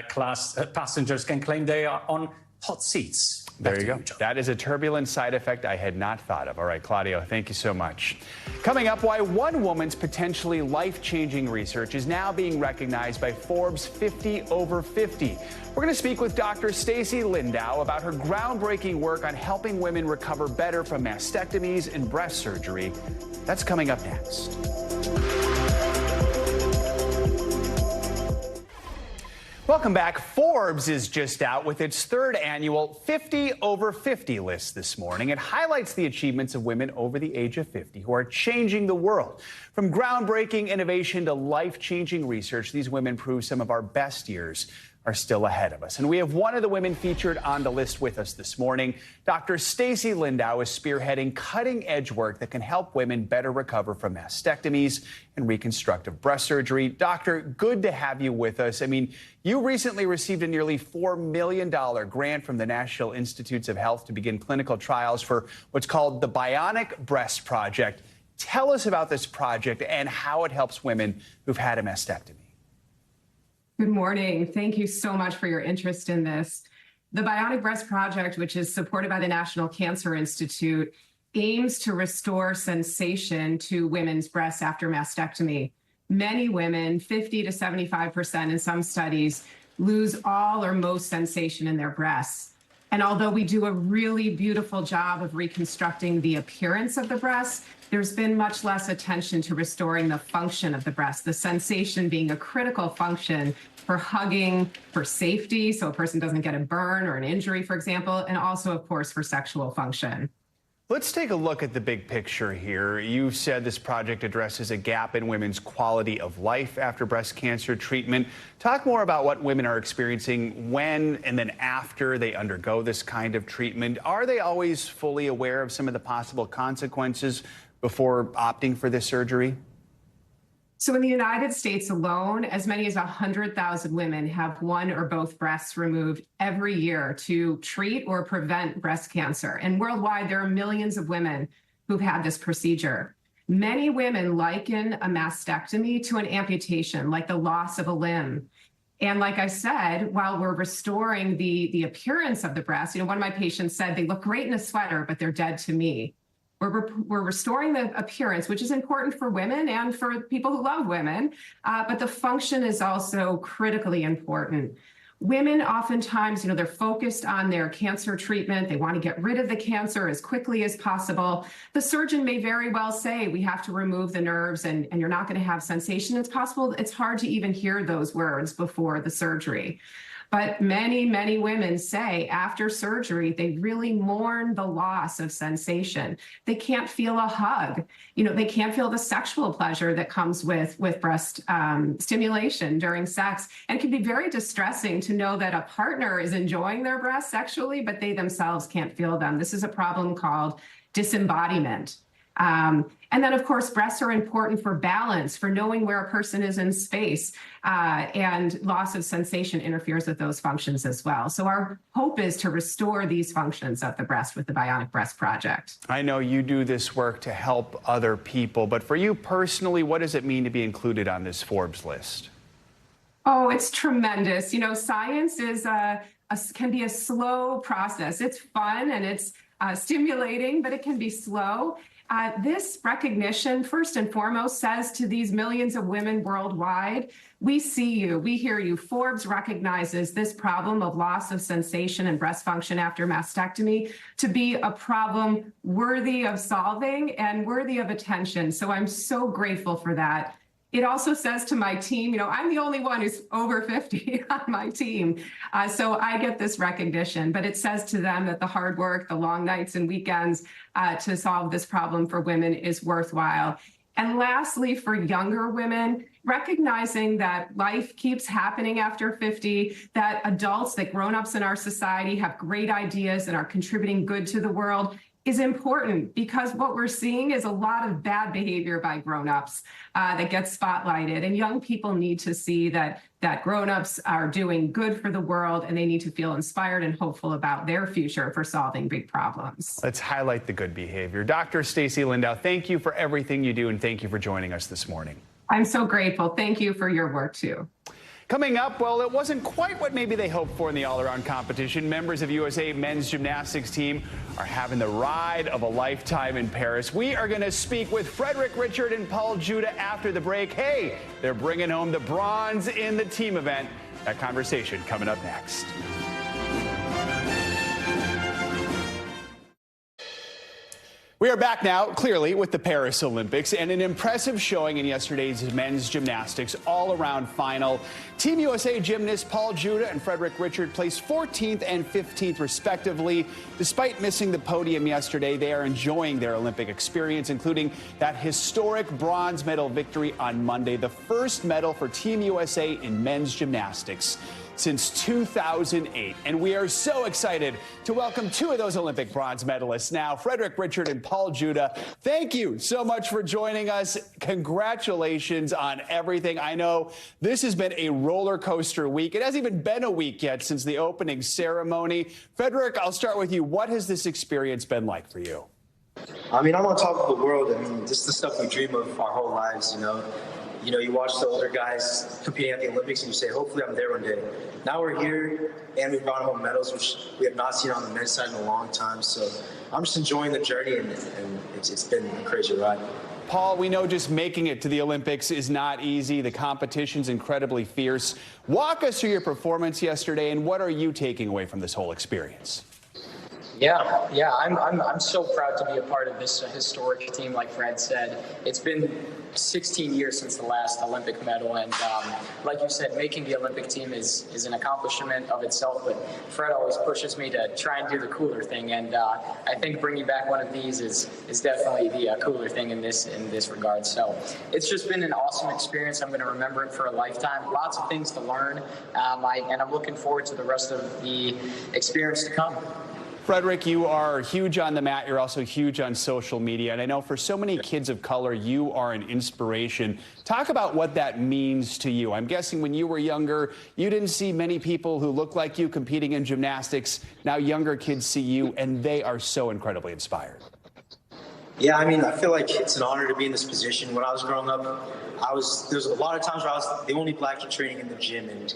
class passengers can claim they are on hot seats. There you go. That is a turbulent side effect I had not thought of. All right, Claudio, thank you so much. Coming up, why one woman's potentially life-changing research is now being recognized by Forbes 50 over 50. We're going to speak with Dr. Stacy Lindau about her groundbreaking work on helping women recover better from mastectomies and breast surgery. That's coming up next. Welcome back. Forbes is just out with its third annual 50 over 50 list this morning. It highlights the achievements of women over the age of 50 who are changing the world. From groundbreaking innovation to life-changing research, these women prove some of our best years are still ahead of us. And we have one of the women featured on the list with us this morning. Dr. Stacy Lindau is spearheading cutting-edge work that can help women better recover from mastectomies and reconstructive breast surgery. Doctor, good to have you with us. I mean, you recently received a nearly $4 million grant from the National Institutes of Health to begin clinical trials for what's called the Bionic Breast Project. Tell us about this project and how it helps women who've had a mastectomy. Good morning. Thank you so much for your interest in this. The Bionic Breast Project, which is supported by the National Cancer Institute, aims to restore sensation to women's breasts after mastectomy. Many women, 50 to 75% in some studies, lose all or most sensation in their breasts. And although we do a really beautiful job of reconstructing the appearance of the breast, there's been much less attention to restoring the function of the breast, the sensation being a critical function for hugging, for safety, so a person doesn't get a burn or an injury, for example, and also, of course, for sexual function. Let's take a look at the big picture here. You said this project addresses a gap in women's quality of life after breast cancer treatment. Talk more about what women are experiencing when and then after they undergo this kind of treatment. Are they always fully aware of some of the possible consequences before opting for this surgery? So in the United States alone, as many as 100,000 women have one or both breasts removed every year to treat or prevent breast cancer. And worldwide, there are millions of women who've had this procedure. Many women liken a mastectomy to an amputation, like the loss of a limb. And like I said, while we're restoring the appearance of the breast, one of my patients said they look great in a sweater, but they're dead to me. We're restoring the appearance, which is important for women and for people who love women, but the function is also critically important. Women oftentimes, they're focused on their cancer treatment. They want to get rid of the cancer as quickly as possible. The surgeon may very well say, we have to remove the nerves and you're not going to have sensation. It's possible, it's hard to even hear those words before the surgery. But many, many women say after surgery, they really mourn the loss of sensation. They can't feel a hug. They can't feel the sexual pleasure that comes with breast stimulation during sex. And it can be very distressing to know that a partner is enjoying their breasts sexually, but they themselves can't feel them. This is a problem called disembodiment. And then, of course, breasts are important for balance, for knowing where a person is in space, and loss of sensation interferes with those functions as well. So our hope is to restore these functions of the breast with the Bionic Breast Project. I know you do this work to help other people, but for you personally, what does it mean to be included on this Forbes list? Oh, it's tremendous. Science is can be a slow process. It's fun and it's stimulating, but it can be slow. This recognition, first and foremost, says to these millions of women worldwide, we see you, we hear you. Forbes recognizes this problem of loss of sensation and breast function after mastectomy to be a problem worthy of solving and worthy of attention. So I'm so grateful for that. It also says to my team, I'm the only one who's over 50 on my team. So I get this recognition, but it says to them that the hard work, the long nights and weekends to solve this problem for women is worthwhile. And lastly, for younger women, recognizing that life keeps happening after 50, that adults, that grown-ups in our society have great ideas and are contributing good to the world is important, because what we're seeing is a lot of bad behavior by grown-ups that gets spotlighted, and young people need to see that grown-ups are doing good for the world, and they need to feel inspired and hopeful about their future for solving big problems. Let's highlight the good behavior. Dr. Stacey Lindau, thank you for everything you do, and thank you for joining us this morning. I'm so grateful. Thank you for your work, too. Coming up, well, it wasn't quite what maybe they hoped for in the all-around competition. Members of USA men's gymnastics team are having the ride of a lifetime in Paris. We are going to speak with Frederick, Richard, and Paul Judah after the break. Hey, they're bringing home the bronze in the team event. That conversation coming up next. We are back now, clearly, with the Paris Olympics and an impressive showing in yesterday's men's gymnastics all-around final. Team USA gymnasts Paul Judah and Frederick Richard placed 14th and 15th, respectively. Despite missing the podium yesterday, they are enjoying their Olympic experience, including that historic bronze medal victory on Monday, the first medal for Team USA in men's gymnastics since 2008. And we are so excited to welcome two of those Olympic bronze medalists now, Frederick Richard and Paul Judah. Thank you so much for joining us. Congratulations on everything. I know this has been a roller coaster week. It hasn't even been a week yet since the opening ceremony. Frederick, I'll start with you. What has this experience been like for you? I mean, I'm on top of the world. I mean, this is the stuff we dream of our whole lives, you watch the older guys competing at the Olympics and you say, hopefully I'm there one day. Now we're here and we've brought home medals, which we have not seen on the men's side in a long time. So I'm just enjoying the journey, and it's been a crazy ride. Paul, we know just making it to the Olympics is not easy. The competition's incredibly fierce. Walk us through your performance yesterday, and what are you taking away from this whole experience? Yeah, I'm so proud to be a part of this historic team. Like Fred said, it's been 16 years since the last Olympic medal, and like you said, making the Olympic team is an accomplishment of itself. But Fred always pushes me to try and do the cooler thing, and I think bringing back one of these is definitely the cooler thing in this regard. So it's just been an awesome experience. I'm going to remember it for a lifetime. Lots of things to learn, and I'm looking forward to the rest of the experience to come. Frederick, you are huge on the mat. You're also huge on social media. And I know for so many kids of color, you are an inspiration. Talk about what that means to you. I'm guessing when you were younger, you didn't see many people who look like you competing in gymnastics. Now younger kids see you, and they are so incredibly inspired. Yeah, I mean, I feel like it's an honor to be in this position. When I was growing up, there's a lot of times where I was the only black kid training in the gym, and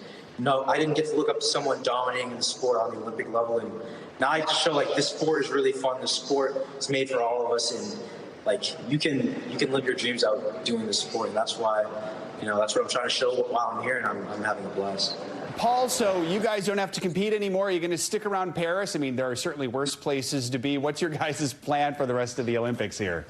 I didn't get to look up to someone dominating the sport on the Olympic level. And now I show this sport is really fun. The sport is made for all of us, and you can live your dreams out doing this sport. And that's why, that's what I'm trying to show while I'm here, and I'm having a blast. Paul, so you guys don't have to compete anymore. Are you going to stick around Paris? I mean, there are certainly worse places to be. What's your guys' plan for the rest of the Olympics here?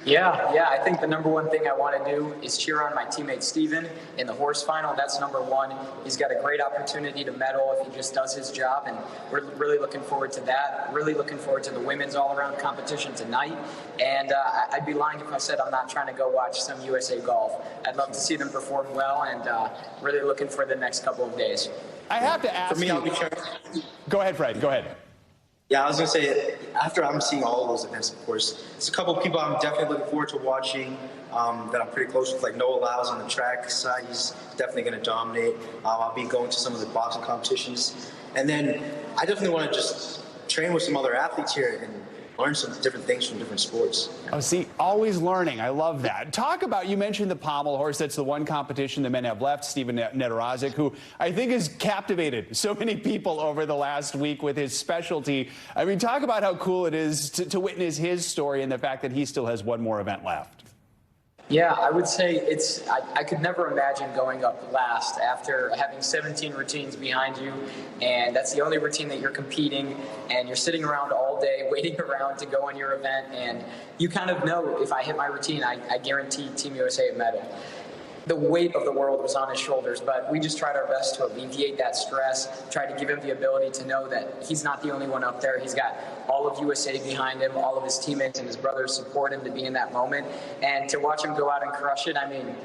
Yeah, I think the number one thing I want to do is cheer on my teammate Steven in the horse final. That's number one. He's got a great opportunity to medal if he just does his job, and we're really looking forward to that. Really looking forward to the women's all-around competition tonight, and I'd be lying if I said I'm not trying to go watch some USA golf. I'd love to see them perform well, and really looking for the next couple of days. I have to ask you. Go ahead, Fred. Go ahead. Yeah, I was going to say, after I'm seeing all of those events, of course, there's a couple of people I'm definitely looking forward to watching that I'm pretty close with, like Noah Lyles on the track side. He's definitely going to dominate. I'll be going to some of the boxing competitions. And then I definitely want to just train with some other athletes here and learn some different things from different sports. Oh, see, always learning. I love that. Talk about, you mentioned the pommel horse. That's the one competition the men have left. Steven Nedorozic, who I think has captivated so many people over the last week with his specialty. I mean, talk about how cool it is to witness his story and the fact that he still has one more event left. Yeah, I would say I could never imagine going up last after having 17 routines behind you, and that's the only routine that you're competing, and you're sitting around all day waiting around to go on your event, and you kind of know if I hit my routine, I guarantee Team USA a medal. The weight of the world was on his shoulders, but we just tried our best to alleviate that stress, tried to give him the ability to know that he's not the only one up there. He's got all of USA behind him, all of his teammates and his brothers support him to be in that moment. And to watch him go out and crush it, I mean,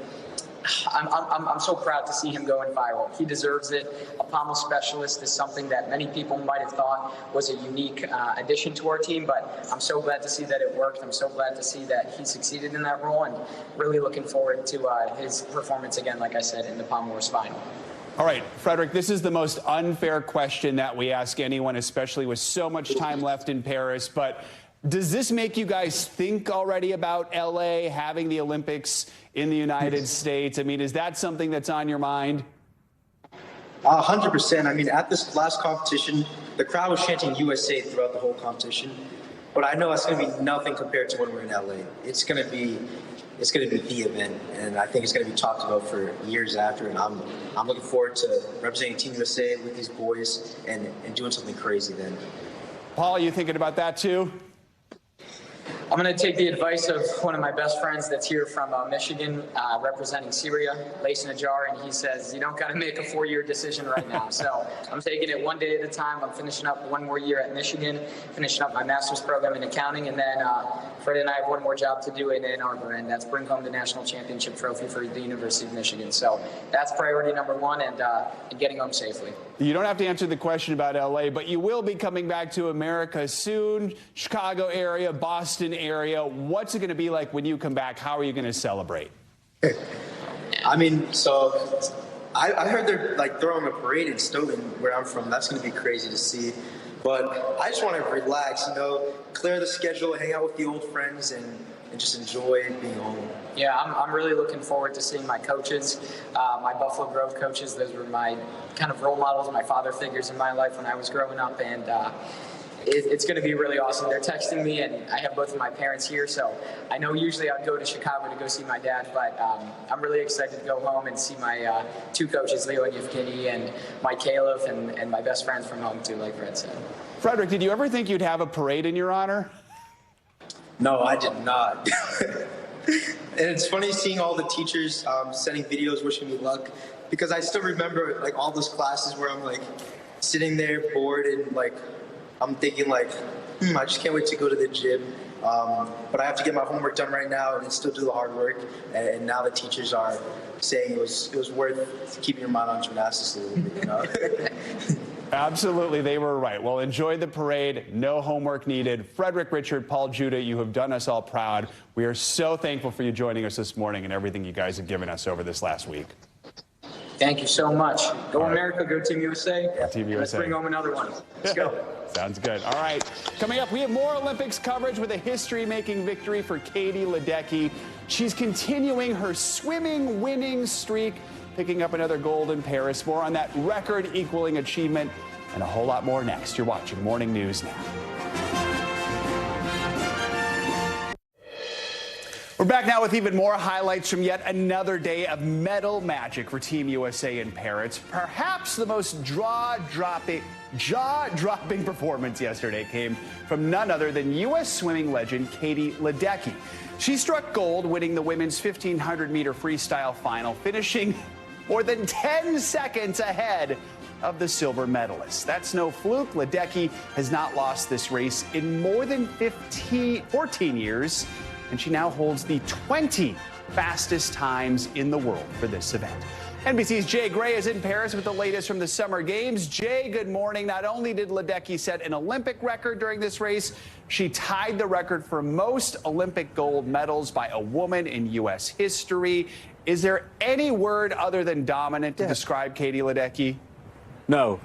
I'm so proud to see him going viral. He deserves it. A pommel specialist is something that many people might have thought was a unique addition to our team, but I'm so glad to see that it worked. I'm so glad to see that he succeeded in that role, and really looking forward to his performance again, like I said, in the pommel horse final. All right, Frederick, this is the most unfair question that we ask anyone, especially with so much time left in Paris, but does this make you guys think already about LA having the Olympics in the United States? I mean, is that something that's on your mind? 100%. I mean, at this last competition, the crowd was chanting USA throughout the whole competition. But I know it's going to be nothing compared to when we're in LA. It's going to be the event, and I think it's going to be talked about for years after. And I'm looking forward to representing Team USA with these boys and doing something crazy then. Paul, are you thinking about that too? I'm going to take the advice of one of my best friends that's here from Michigan, representing Syria, Lace Najjar, and he says, you don't got to make a 4-year decision right now. So I'm taking it one day at a time. I'm finishing up one more year at Michigan, finishing up my master's program in accounting, and then Fred and I have one more job to do in Ann Arbor, and that's bring home the national championship trophy for the University of Michigan. So that's priority number one, and getting home safely. You don't have to answer the question about LA, but you will be coming back to America soon. Chicago area, Boston area. What's it going to be like when you come back? How are you going to celebrate? I mean, so I heard they're like throwing a parade in Stoughton, where I'm from. That's going to be crazy to see. But I just want to relax, clear the schedule, hang out with the old friends, and just enjoy being home. Yeah, I'm really looking forward to seeing my coaches, my Buffalo Grove coaches. Those were my kind of role models, my father figures in my life when I was growing up, and it's going to be really awesome. They're texting me, and I have both of my parents here, so I know usually I'd go to Chicago to go see my dad, but I'm really excited to go home and see my two coaches, Leo and Yevgeny, and my Caleb, and my best friends from home too, like Fred said. Frederick, did you ever think you'd have a parade in your honor? No, I did not. And it's funny seeing all the teachers sending videos wishing me luck, because I still remember like all those classes where I'm like sitting there bored and like I'm thinking like, I just can't wait to go to the gym. But I have to get my homework done right now and still do the hard work. And now the teachers are saying it was worth keeping your mind on gymnastics a little bit, Absolutely, they were right. Well, enjoy the parade. No homework needed. Frederick, Richard, Paul, Judah, you have done us all proud. We are so thankful for you joining us this morning and everything you guys have given us over this last week. Thank you so much. Go America, go Team USA. Yeah, Team USA. Let's bring home another one. Let's go. Sounds good. All right. Coming up, we have more Olympics coverage with a history-making victory for Katie Ledecky. She's continuing her swimming winning streak, picking up another gold in Paris. More on that record-equaling achievement and a whole lot more next. You're watching Morning News Now. We're back now with even more highlights from yet another day of medal magic for Team USA in Paris. Perhaps the most jaw-dropping performance yesterday came from none other than U.S. swimming legend Katie Ledecky. She struck gold, winning the women's 1,500-meter freestyle final, finishing more than 10 seconds ahead of the silver medalists. That's no fluke. Ledecky has not lost this race in more than 14 years, and she now holds the 20 fastest times in the world for this event. NBC's Jay Gray is in Paris with the latest from the Summer Games. Jay, good morning. Not only did Ledecky set an Olympic record during this race, she tied the record for most Olympic gold medals by a woman in U.S. history. Is there any word other than dominant to describe Katie Ledecky? No,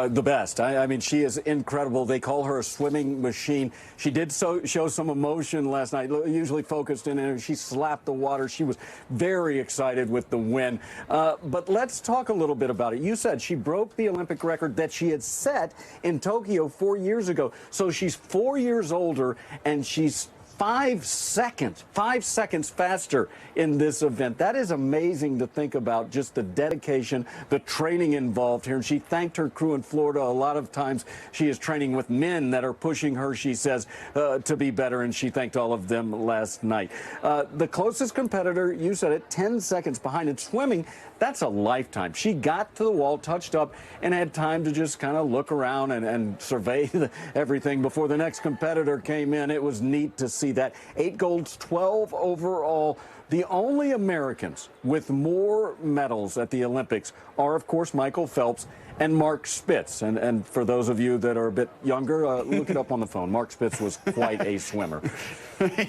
the best. I mean, she is incredible. They call her a swimming machine. She did show some emotion last night, usually focused in it. She slapped the water. She was very excited with the win. But let's talk a little bit about it. You said she broke the Olympic record that she had set in Tokyo 4 years ago. So she's 4 years older, and she's 5 seconds faster in this event. That is amazing to think about, just the dedication, the training involved here. And she thanked her crew in Florida. A lot of times she is training with men that are pushing her, she says, to be better, and she thanked all of them last night. The closest competitor, you said it, 10 seconds behind in swimming. That's a lifetime. She got to the wall, touched up, and had time to just kind of look around and survey everything before the next competitor came in. It was neat to see that. 8 golds, 12 overall. The only Americans with more medals at the Olympics are, of course, Michael Phelps and Mark Spitz. And for those of you that are a bit younger, look it up on the phone. Mark Spitz was quite a swimmer.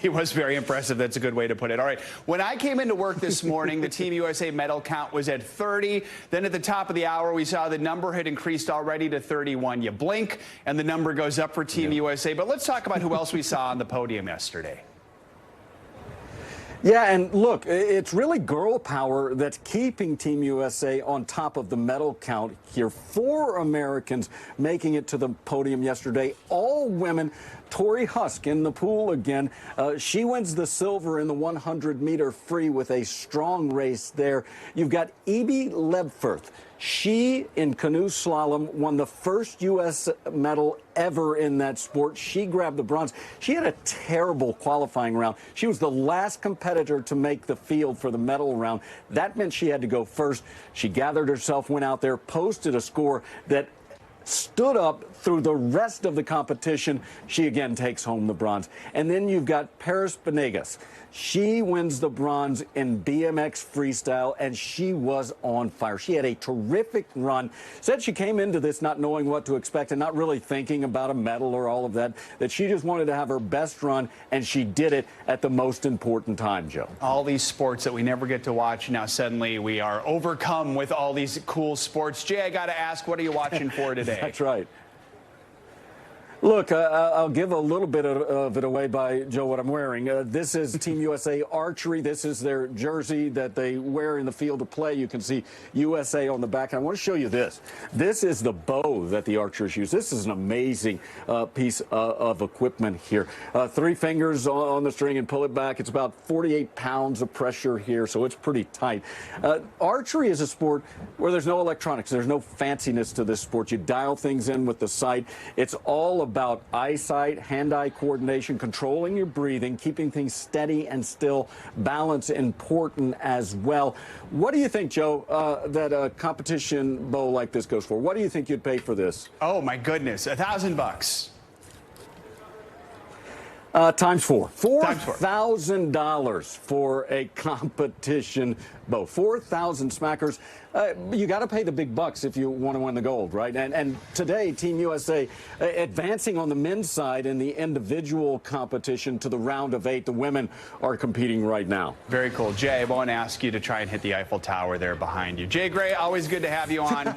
He was very impressive. That's a good way to put it. All right. When I came into work this morning, the Team USA medal count was at 30. Then at the top of the hour, we saw the number had increased already to 31. You blink, and the number goes up for Team USA. But let's talk about who else we saw on the podium yesterday. Yeah, and look, it's really girl power that's keeping Team USA on top of the medal count here. 4 Americans making it to the podium yesterday, all women. Tori Husk in the pool again. She wins the silver in the 100-meter free with a strong race there. You've got Evie Lebfirth. She, in canoe slalom, won the first U.S. medal ever in that sport. She grabbed the bronze. She had a terrible qualifying round. She was the last competitor to make the field for the medal round. That meant she had to go first. She gathered herself, went out there, posted a score that stood up through the rest of the competition. She again takes home the bronze. And then you've got Paris Benegas. She wins the bronze in BMX Freestyle, and she was on fire. She had a terrific run. Said she came into this not knowing what to expect and not really thinking about a medal or all of that, that she just wanted to have her best run, and she did it at the most important time, Joe. All these sports that we never get to watch, now suddenly we are overcome with all these cool sports. Jay, I got to ask, what are you watching for today? That's right. Look, I'll give a little bit of it away by, Joe, what I'm wearing. This is Team USA Archery. This is their jersey that they wear in the field of play. You can see USA on the back. And I want to show you this. This is the bow that the archers use. This is an amazing piece of equipment here. 3 fingers on the string and pull it back. It's about 48 pounds of pressure here, so it's pretty tight. Archery is a sport where there's no electronics. There's no fanciness to this sport. You dial things in with the sight. It's all about eyesight, hand-eye coordination, controlling your breathing, keeping things steady and still. Balance important as well. What do you think, Joe, that a competition bow like this goes for? What do you think you'd pay for this? Oh, my goodness. $1,000. Times 4. $4,000 for a competition bow. 4,000 smackers. You got to pay the big bucks if you want to win the gold, right? And today, Team USA advancing on the men's side in the individual competition to the round of 8. The women are competing right now. Very cool. Jay, I want to ask you to try and hit the Eiffel Tower there behind you. Jay Gray, always good to have you on.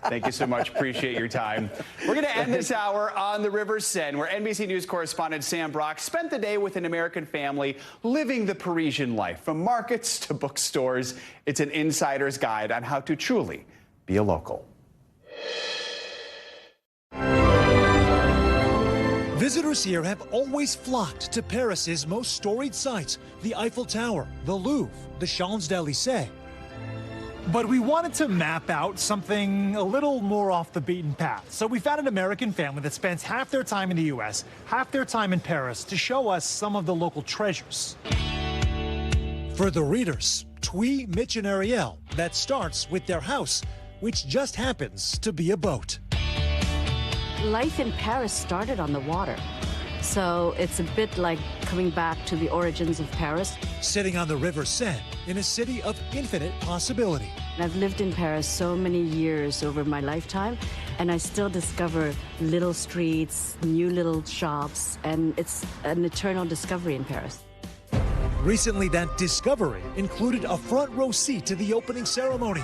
Thank you so much. Appreciate your time. We're going to end this hour on the River Seine, where NBC News correspondent Sam Brock spent the day with an American family living the Parisian life. From markets to bookstores, it's an insider's guide on how to truly be a local. Visitors here have always flocked to Paris's most storied sites, the Eiffel Tower, the Louvre, the Champs-Élysées. But we wanted to map out something a little more off the beaten path. So we found an American family that spends half their time in the U.S., half their time in Paris to show us some of the local treasures. For the readers, Twee, Mitch, and Ariel, that starts with their house, which just happens to be a boat. Life in Paris started on the water, so it's a bit like coming back to the origins of Paris. Sitting on the River Seine in a city of infinite possibility. I've lived in Paris so many years over my lifetime, and I still discover little streets, new little shops, and it's an eternal discovery in Paris. Recently, that discovery included a front row seat to the opening ceremony.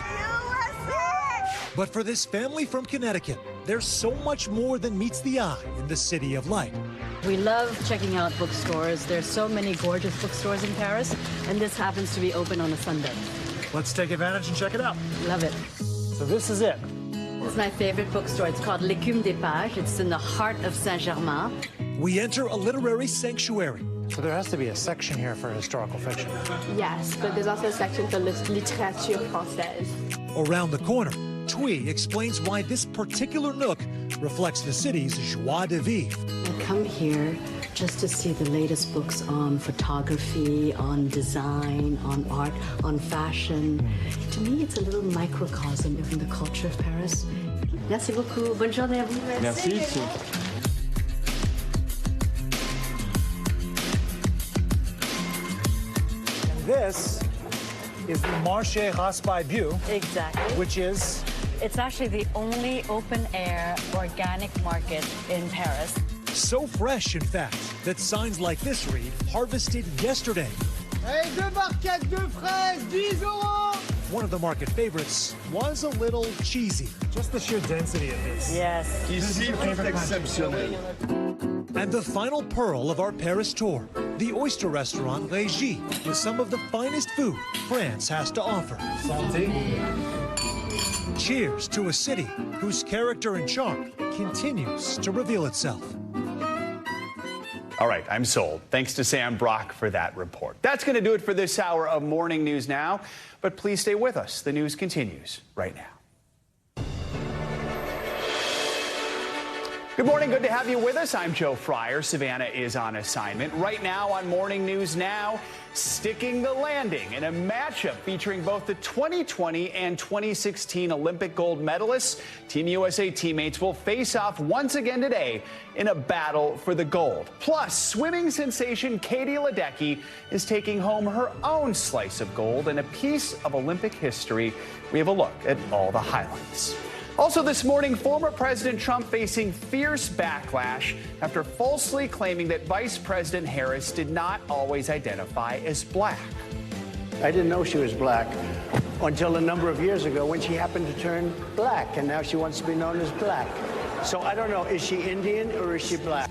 But for this family from Connecticut, there's so much more than meets the eye in the City of Light. We love checking out bookstores. There's so many gorgeous bookstores in Paris, and this happens to be open on a Sunday. Let's take advantage and check it out. Love it. So this is it. This is my favorite bookstore. It's called L'Écume des Pages. It's in the heart of Saint-Germain. We enter a literary sanctuary. So there has to be a section here for historical fiction. Yes, but there's also a section for littérature française. Around the corner, Twee explains why this particular nook reflects the city's joie de vivre. I come here just to see the latest books on photography, on design, on art, on fashion. To me, it's a little microcosm of the culture of Paris. Merci beaucoup. Bonne journée à vous. Merci. This is the Marché Raspail-Bieu. Exactly. Which is? It's actually the only open-air organic market in Paris. So fresh, in fact, that signs like this read, harvested yesterday. Hey, 2 barquettes de fraises, 10 euros! One of the market favorites was a little cheesy. Just the sheer density of this. Yes. Ici, c'est exceptionnel. And the final pearl of our Paris tour, the oyster restaurant Régie, with some of the finest food France has to offer. Santé. Cheers to a city whose character and charm continues to reveal itself. All right, I'm sold. Thanks to Sam Brock for that report. That's going to do it for this hour of Morning News Now. But please stay with us. The news continues right now. Good morning. Good to have you with us. I'm Joe Fryer. Savannah is on assignment. Right now on Morning News Now, sticking the landing in a matchup featuring both the 2020 and 2016 Olympic gold medalists. Team USA teammates will face off once again today in a battle for the gold. Plus, swimming sensation Katie Ledecky is taking home her own slice of gold and a piece of Olympic history. We have a look at all the highlights. Also this morning, former President Trump facing fierce backlash after falsely claiming that Vice President Harris did not always identify as black. I didn't know she was black until a number of years ago when she happened to turn black, and now she wants to be known as black. So I don't know, is she Indian or is she black?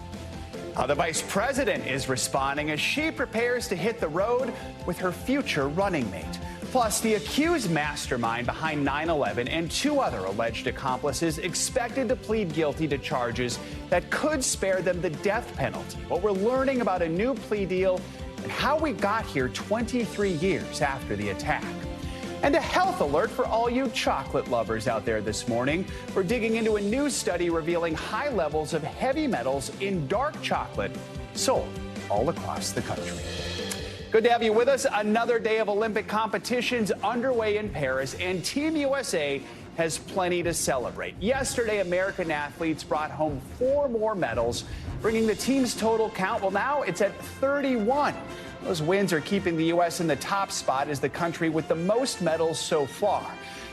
The vice president is responding as she prepares to hit the road with her future running mate. Plus, the accused mastermind behind 9/11 and 2 other alleged accomplices expected to plead guilty to charges that could spare them the death penalty. What we're learning about a new plea deal and how we got here 23 years after the attack. And a health alert for all you chocolate lovers out there this morning. We're digging into a new study revealing high levels of heavy metals in dark chocolate sold all across the country. Good to have you with us. Another day of Olympic competitions underway in Paris, and Team USA has plenty to celebrate. Yesterday, American athletes brought home 4 more medals, bringing the team's total count. Well, now it's at 31. Those wins are keeping the U.S. in the top spot as the country with the most medals so far.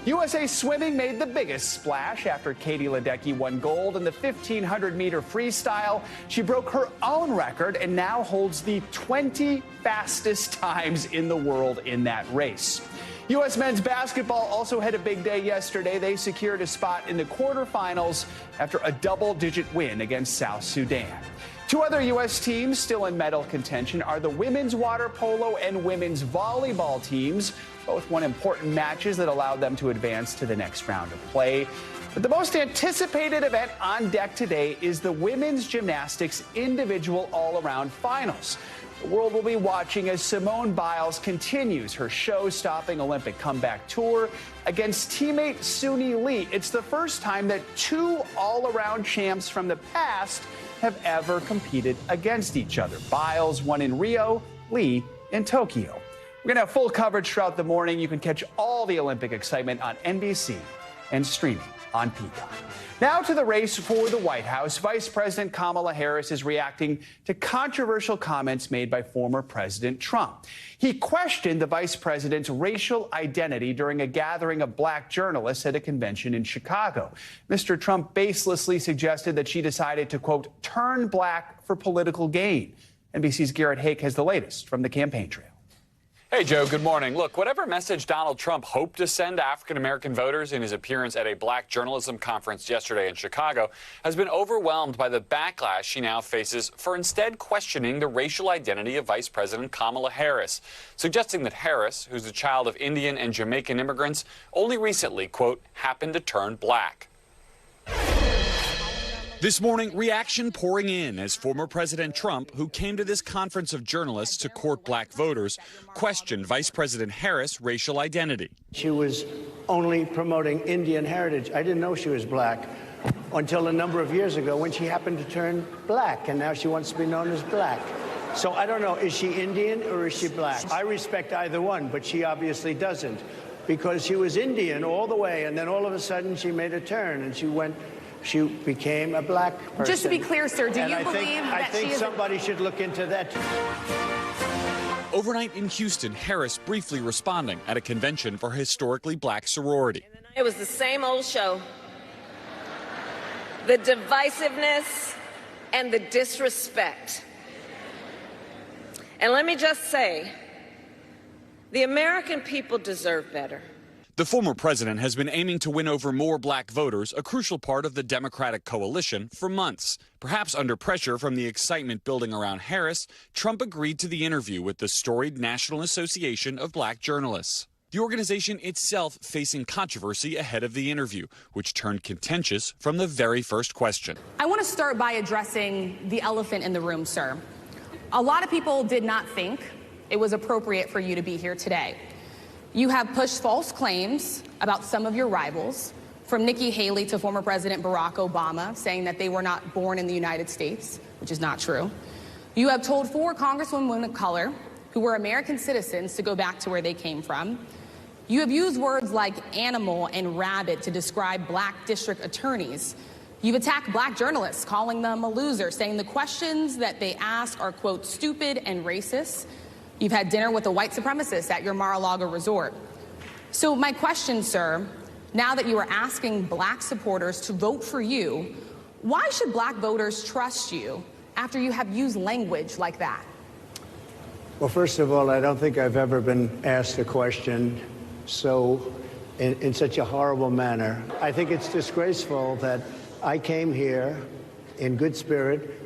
USA Swimming made the biggest splash after Katie Ledecky won gold in the 1,500-meter freestyle. She broke her own record and now holds the 20 fastest times in the world in that race. U.S. men's basketball also had a big day yesterday. They secured a spot in the quarterfinals after a double-digit win against South Sudan. 2 other U.S. teams still in medal contention are the women's water polo and women's volleyball teams. Both won important matches that allowed them to advance to the next round of play. But the most anticipated event on deck today is the women's gymnastics individual all-around finals. The world will be watching as Simone Biles continues her show-stopping Olympic comeback tour against teammate Suni Lee. It's the first time that two all-around champs from the past have ever competed against each other. Biles won in Rio, Lee in Tokyo. We're going to have full coverage throughout the morning. You can catch all the Olympic excitement on NBC and streaming on Peacock. Now to the race for the White House. Vice President Kamala Harris is reacting to controversial comments made by former President Trump. He questioned the vice president's racial identity during a gathering of black journalists at a convention in Chicago. Mr. Trump baselessly suggested that she decided to, quote, turn black for political gain. NBC's Garrett Hake has the latest from the campaign trail. Hey, Joe, good morning. Look, whatever message Donald Trump hoped to send to African-American voters in his appearance at a black journalism conference yesterday in Chicago has been overwhelmed by the backlash she now faces for instead questioning the racial identity of Vice President Kamala Harris, suggesting that Harris, who's the child of Indian and Jamaican immigrants, only recently, quote, happened to turn black. This morning, reaction pouring in as former President Trump, who came to this conference of journalists to court black voters, questioned Vice President Harris' racial identity. She was only promoting Indian heritage. I didn't know she was black until a number of years ago when she happened to turn black, and now she wants to be known as black. So I don't know, is she Indian or is she black? I respect either one, but she obviously doesn't, because she was Indian all the way, and then all of a sudden she made a turn and she became a black person. Just to be clear, sir, do you believe that I think somebody should look into that. Overnight in Houston, Harris briefly responding at a convention for a historically black sorority. It was the same old show. The divisiveness and the disrespect. And let me just say, the American people deserve better. The former president has been aiming to win over more black voters, a crucial part of the Democratic coalition, for months. Perhaps under pressure from the excitement building around Harris, Trump agreed to the interview with the storied National Association of Black Journalists. The organization itself facing controversy ahead of the interview, which turned contentious from the very first question. I want to start by addressing the elephant in the room, sir. A lot of people did not think it was appropriate for you to be here today. You have pushed false claims about some of your rivals, from Nikki Haley to former President Barack Obama, saying that they were not born in the United States, which is not true. You have told 4 congresswomen of color who were American citizens to go back to where they came from. You have used words like animal and rabid to describe black district attorneys. You've attacked black journalists, calling them a loser, saying the questions that they ask are, quote, stupid and racist. You've had dinner with a white supremacist at your Mar-a-Lago resort. So my question, sir, now that you are asking black supporters to vote for you, why should black voters trust you after you have used language like that? Well, first of all, I don't think I've ever been asked a question in such a horrible manner. I think it's disgraceful that I came here in good spirit.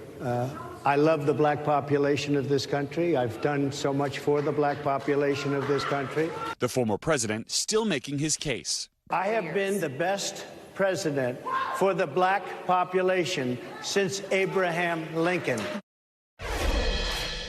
I love the black population of this country. I've done so much for the black population of this country. The former president still making his case. I have been the best president for the black population since Abraham Lincoln.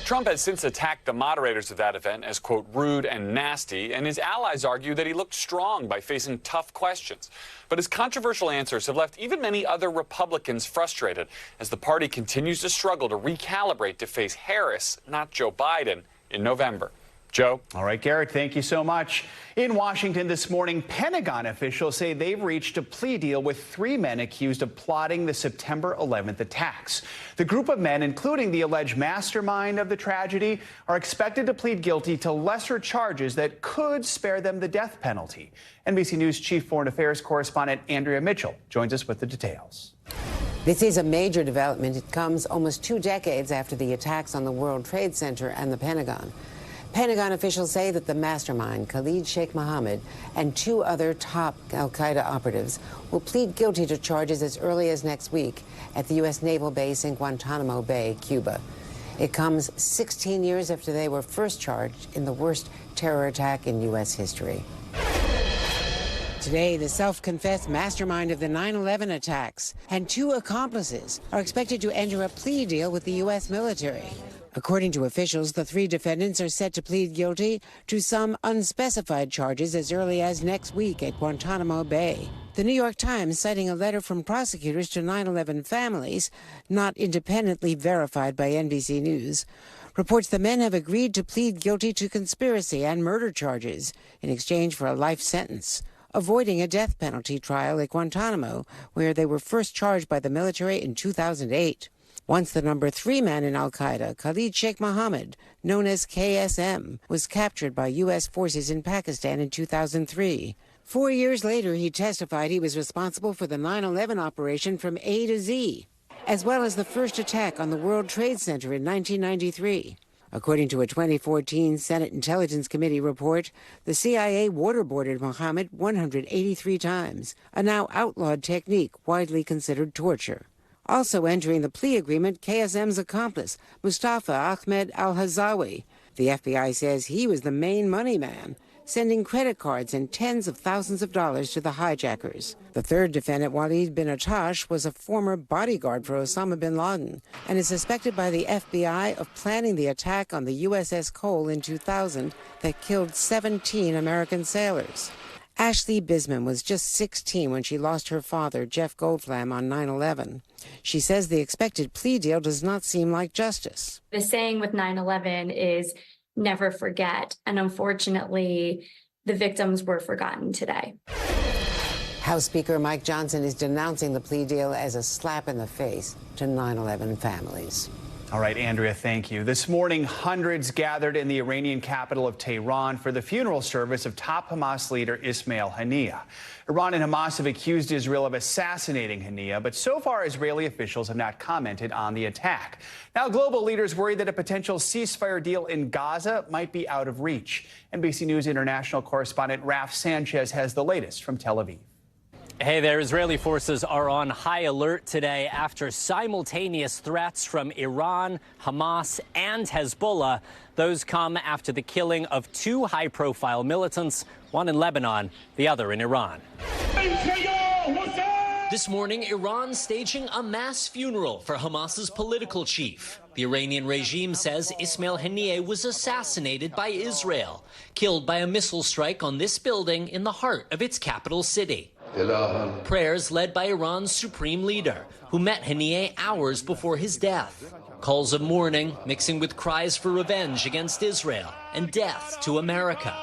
Trump has since attacked the moderators of that event as, quote, rude and nasty, and his allies argue that he looked strong by facing tough questions. But his controversial answers have left even many other Republicans frustrated as the party continues to struggle to recalibrate to face Harris, not Joe Biden, in November. Joe? All right, Garrett, thank you so much. In Washington this morning, Pentagon officials say they've reached a plea deal with 3 men accused of plotting the September 11th attacks. The group of men, including the alleged mastermind of the tragedy, are expected to plead guilty to lesser charges that could spare them the death penalty. NBC News Chief Foreign Affairs Correspondent Andrea Mitchell joins us with the details. This is a major development. It comes almost 2 decades after the attacks on the World Trade Center and the Pentagon. Pentagon officials say that the mastermind, Khalid Sheikh Mohammed, and 2 other top al-Qaeda operatives will plead guilty to charges as early as next week at the U.S. naval base in Guantanamo Bay, Cuba. It comes 16 years after they were first charged in the worst terror attack in U.S. history. Today, the self-confessed mastermind of the 9/11 attacks and 2 accomplices are expected to enter a plea deal with the U.S. military. According to officials, the 3 defendants are set to plead guilty to some unspecified charges as early as next week at Guantanamo Bay. The New York Times, citing a letter from prosecutors to 9/11 families, not independently verified by NBC News, reports the men have agreed to plead guilty to conspiracy and murder charges in exchange for a life sentence, avoiding a death penalty trial at Guantanamo, where they were first charged by the military in 2008. Once the number 3 man in al-Qaeda, Khalid Sheikh Mohammed, known as KSM, was captured by U.S. forces in Pakistan in 2003. 4 years later, he testified he was responsible for the 9/11 operation from A to Z, as well as the first attack on the World Trade Center in 1993. According to a 2014 Senate Intelligence Committee report, the CIA waterboarded Mohammed 183 times, a now outlawed technique widely considered torture. Also entering the plea agreement, KSM's accomplice, Mustafa Ahmed al-Hazawi. The FBI says he was the main money man, sending credit cards and tens of thousands of dollars to the hijackers. The 3rd defendant, Walid bin Attash, was a former bodyguard for Osama bin Laden and is suspected by the FBI of planning the attack on the USS Cole in 2000 that killed 17 American sailors. Ashley Bisman was just 16 when she lost her father, Jeff Goldflam, on 9/11. She says the expected plea deal does not seem like justice. The saying with 9/11 is never forget, and unfortunately, the victims were forgotten today. House Speaker Mike Johnson is denouncing the plea deal as a slap in the face to 9/11 families. All right, Andrea, thank you. This morning, hundreds gathered in the Iranian capital of Tehran for the funeral service of top Hamas leader Ismail Hania. Iran and Hamas have accused Israel of assassinating Hania, but so far Israeli officials have not commented on the attack. Now, global leaders worry that a potential ceasefire deal in Gaza might be out of reach. NBC News international correspondent Raf Sanchez has the latest from Tel Aviv. Hey there, Israeli forces are on high alert today after simultaneous threats from Iran, Hamas, and Hezbollah. Those come after the killing of 2 high-profile militants, one in Lebanon, the other in Iran. This morning, Iran staging a mass funeral for Hamas's political chief. The Iranian regime says Ismail Hania was assassinated by Israel, killed by a missile strike on this building in the heart of its capital city. Prayers led by Iran's supreme leader, who met Hania hours before his death. Calls of mourning mixing with cries for revenge against Israel and death to America.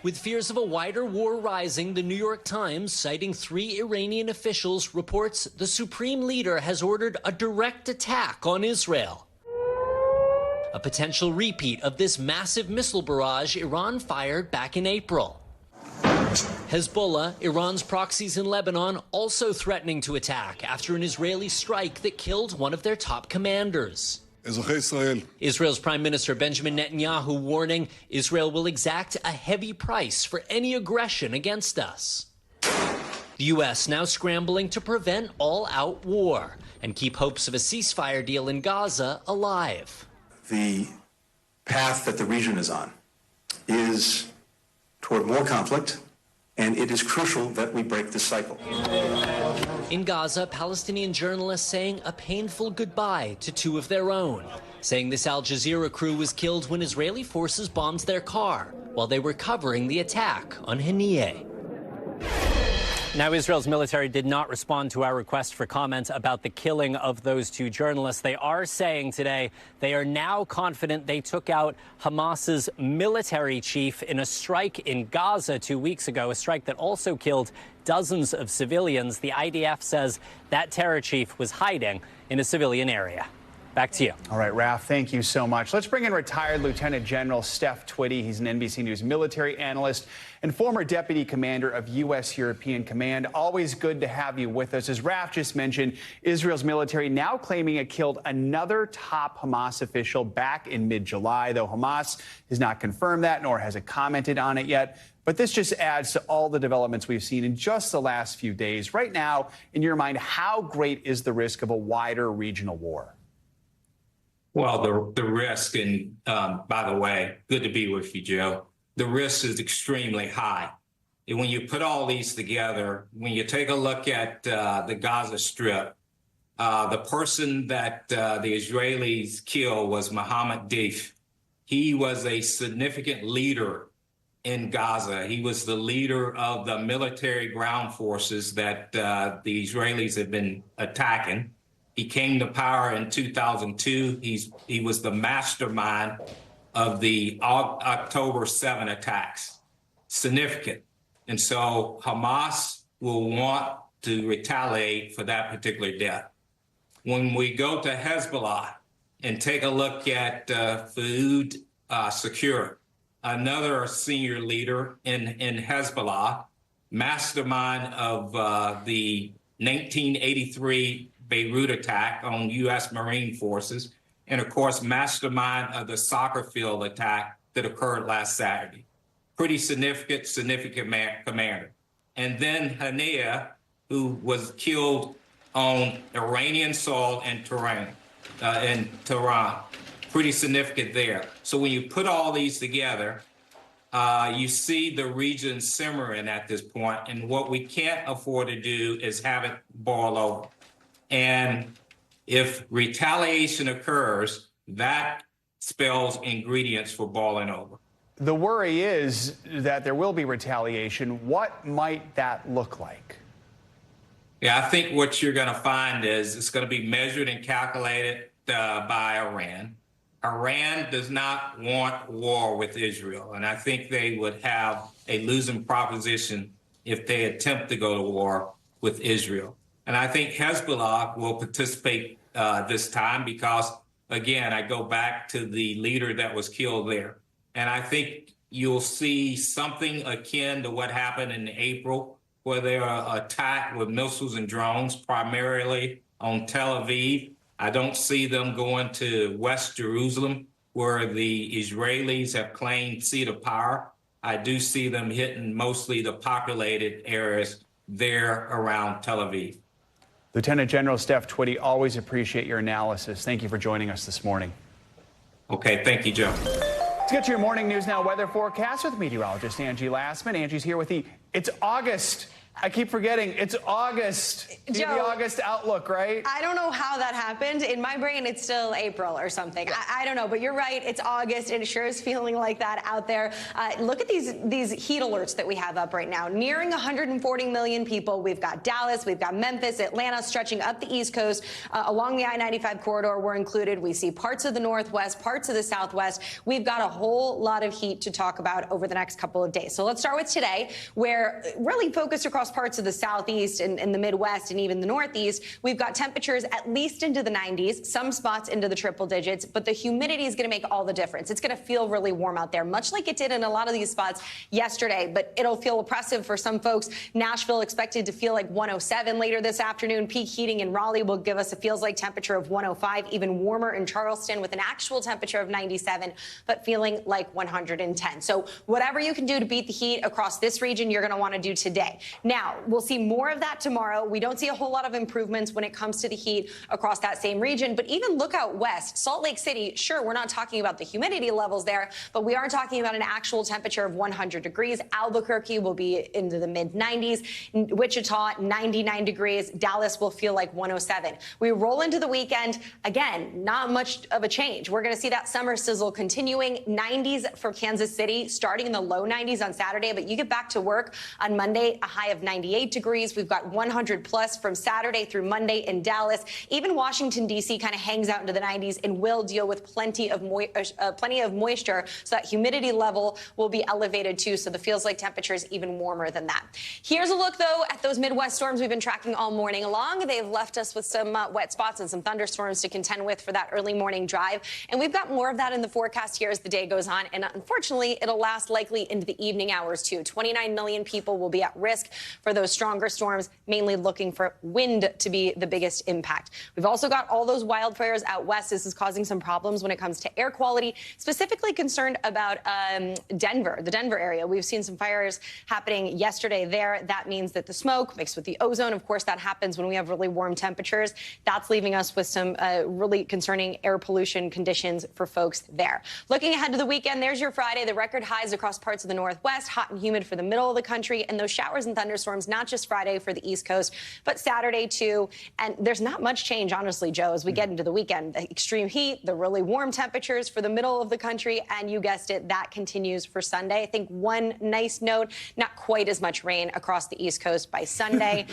With fears of a wider war rising, the New York Times, citing 3 Iranian officials, reports the supreme leader has ordered a direct attack on Israel. A potential repeat of this massive missile barrage Iran fired back in April. Hezbollah, Iran's proxies in Lebanon, also threatening to attack after an Israeli strike that killed one of their top commanders. Israel's Prime Minister Benjamin Netanyahu warning Israel will exact a heavy price for any aggression against us. The U.S. now scrambling to prevent all-out war and keep hopes of a ceasefire deal in Gaza alive. The path that the region is on is toward more conflict, and it is crucial that we break this cycle. In Gaza, Palestinian journalists saying a painful goodbye to 2 of their own, saying this Al Jazeera crew was killed when Israeli forces bombed their car while they were covering the attack on Hania. Now, Israel's military did not respond to our request for comment about the killing of those 2 journalists. They are saying today they are now confident they took out Hamas's military chief in a strike in Gaza 2 weeks ago, a strike that also killed dozens of civilians. The IDF says that terror chief was hiding in a civilian area. Back to you. All right, Raf, thank you so much. Let's bring in retired Lieutenant General Steph Twitty. He's an NBC News military analyst and former deputy commander of U.S. European Command. Always good to have you with us. As Raf just mentioned, Israel's military now claiming it killed another top Hamas official back in mid-July, though Hamas has not confirmed that, nor has it commented on it yet. But this just adds to all the developments we've seen in just the last few days. Right now, in your mind, how great is the risk of a wider regional war? Well, the risk, and by the way, good to be with you, Joe. the risk is extremely high. And when you put all these together, when you take a look at the Gaza Strip, the person that the Israelis killed was Mohammed Deif. He was a significant leader in Gaza. He was the leader of the military ground forces that the Israelis have been attacking. He came to power in 2002. He was the mastermind of the October 7 attacks. Significant. And so Hamas will want to retaliate for that particular death. When we go to Hezbollah and take a look at Faoud Secure, another senior leader in Hezbollah, mastermind of the 1983 Beirut attack on U.S. Marine forces, and of course, mastermind of the soccer field attack that occurred last Saturday. Pretty significant commander. And then Hania, who was killed on Iranian soil in Tehran. Pretty significant there. So when you put all these together, you see the region simmering at this point, and what we can't afford to do is have it boil over. And if retaliation occurs, that spells ingredients for boiling over. The worry is that there will be retaliation. What might that look like? Yeah, I think what you're going to find is it's going to be measured and calculated by Iran. Iran does not want war with Israel, and I think they would have a losing proposition if they attempt to go to war with Israel. And I think Hezbollah will participate this time because, again, I go back to the leader that was killed there. And I think you'll see something akin to what happened in April, where they are attacked with missiles and drones, primarily on Tel Aviv. I don't see them going to West Jerusalem, where the Israelis have claimed seat of power. I do see them hitting mostly the populated areas there around Tel Aviv. Lieutenant General Steph Twitty, always appreciate your analysis. Thank you for joining us this morning. Okay, thank you, Joe. Let's get to your morning news now weather forecast with meteorologist Angie Lassman. Angie's here with it's August. I keep forgetting it's August. Joe, the August outlook, right? I don't know how that happened. In my brain, it's still April or something. I don't know, but you're right. It's August, and it sure is feeling like that out there. Look at these heat alerts that we have up right now. Nearing 140 million people. We've got Dallas, we've got Memphis, Atlanta, stretching up the East Coast. Along the I-95 corridor, we're included. We see parts of the Northwest, parts of the Southwest. We've got a whole lot of heat to talk about over the next couple of days. So let's start with today, where really focused across parts of the Southeast and the Midwest and even the Northeast, we've got temperatures at least into the 90s, some spots into the triple digits, but the humidity is going to make all the difference. It's going to feel really warm out there, much like it did in a lot of these spots yesterday, but it'll feel oppressive for some folks. Nashville expected to feel like 107 later this afternoon. Peak heating in Raleigh will give us a feels like temperature of 105, even warmer in Charleston with an actual temperature of 97, but feeling like 110. So whatever you can do to beat the heat across this region, you're going to want to do today. Now, we'll see more of that tomorrow. We don't see a whole lot of improvements when it comes to the heat across that same region. But even look out west, Salt Lake City, sure, we're not talking about the humidity levels there, but we are talking about an actual temperature of 100 degrees. Albuquerque will be into the mid-90s. Wichita, 99 degrees. Dallas will feel like 107. We roll into the weekend. Again, not much of a change. We're going to see that summer sizzle continuing. 90s for Kansas City, starting in the low 90s on Saturday, but you get back to work on Monday, a high of 98 degrees. We've got 100 plus from Saturday through Monday in Dallas. Even Washington, D.C. kind of hangs out into the 90s and will deal with plenty of moisture. So that humidity level will be elevated too. So the feels like temperature is even warmer than that. Here's a look, though, at those Midwest storms we've been tracking all morning long. They've left us with some wet spots and some thunderstorms to contend with for that early morning drive. And we've got more of that in the forecast here as the day goes on. And unfortunately, it'll last likely into the evening hours, too. 29 million people will be at risk for those stronger storms, mainly looking for wind to be the biggest impact. We've also got all those wildfires out west. This is causing some problems when it comes to air quality, specifically concerned about Denver, the Denver area. We've seen some fires happening yesterday there. That means that the smoke mixed with the ozone, of course, that happens when we have really warm temperatures. That's leaving us with some really concerning air pollution conditions for folks there. Looking ahead to the weekend, there's your Friday. The record highs across parts of the Northwest, hot and humid for the middle of the country, and those showers and thunderstorms, not just Friday for the East Coast, but Saturday too. And there's not much change, honestly, Joe, as we get into the weekend. The extreme heat, the really warm temperatures for the middle of the country, and you guessed it, that continues for Sunday. I think one nice note, not quite as much rain across the East Coast by Sunday,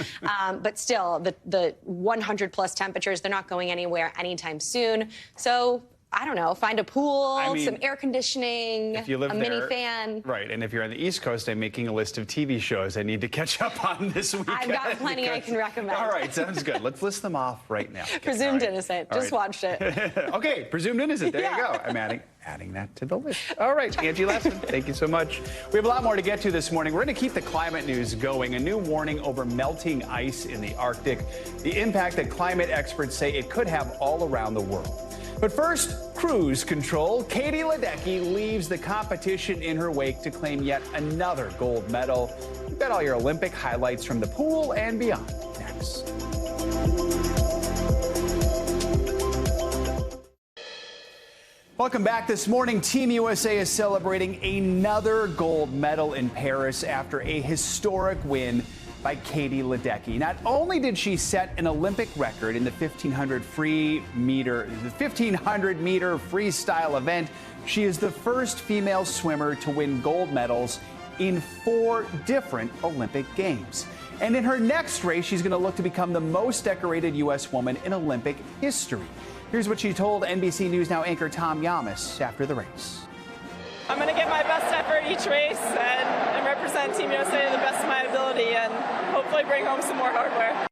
but still the 100-plus temperatures, they're not going anywhere anytime soon. So I don't know, find a pool, some air conditioning, if you live a mini fan. Right, and if you're on the East Coast, I'm making a list of TV shows I need to catch up on this weekend. I've got plenty I can recommend. All right, sounds good. Let's list them off right now. Presumed Innocent. Just watched it. Okay, Presumed Innocent. There you go. I'm adding that to the list. All right, Angie Lassman, thank you so much. We have a lot more to get to this morning. We're going to keep the climate news going. A new warning over melting ice in the Arctic, the impact that climate experts say it could have all around the world. But first, cruise control. Katie Ledecky leaves the competition in her wake to claim yet another gold medal. We've got all your Olympic highlights from the pool and beyond next. Welcome back this morning. Team USA is celebrating another gold medal in Paris after a historic win by Katie Ledecky. Not only did she set an Olympic record in the 1500 meter freestyle event, she is the first female swimmer to win gold medals in 4 different Olympic Games. And in her next race, she's going to look to become the most decorated U.S. woman in Olympic history. Here's what she told NBC News Now anchor Tom Yamas after the race. I'm going to give my best effort each race and represent Team USA to the best of my ability and hopefully bring home some more hardware.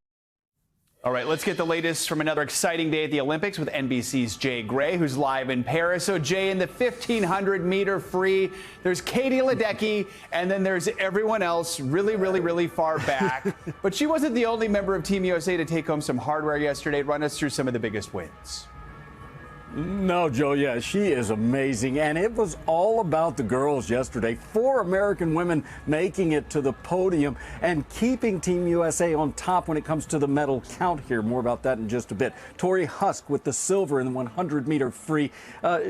All right, let's get the latest from another exciting day at the Olympics with NBC's Jay Gray, who's live in Paris. So, Jay, in the 1500-meter free, there's Katie Ledecky, and then there's everyone else really far back. But she wasn't the only member of Team USA to take home some hardware yesterday. Run us through some of the biggest wins. No, Joe, yeah, she is amazing. And it was all about the girls yesterday. 4 American women making it to the podium and keeping Team USA on top when it comes to the medal count here. More about that in just a bit. Tori Husk with the silver in the 100-meter free.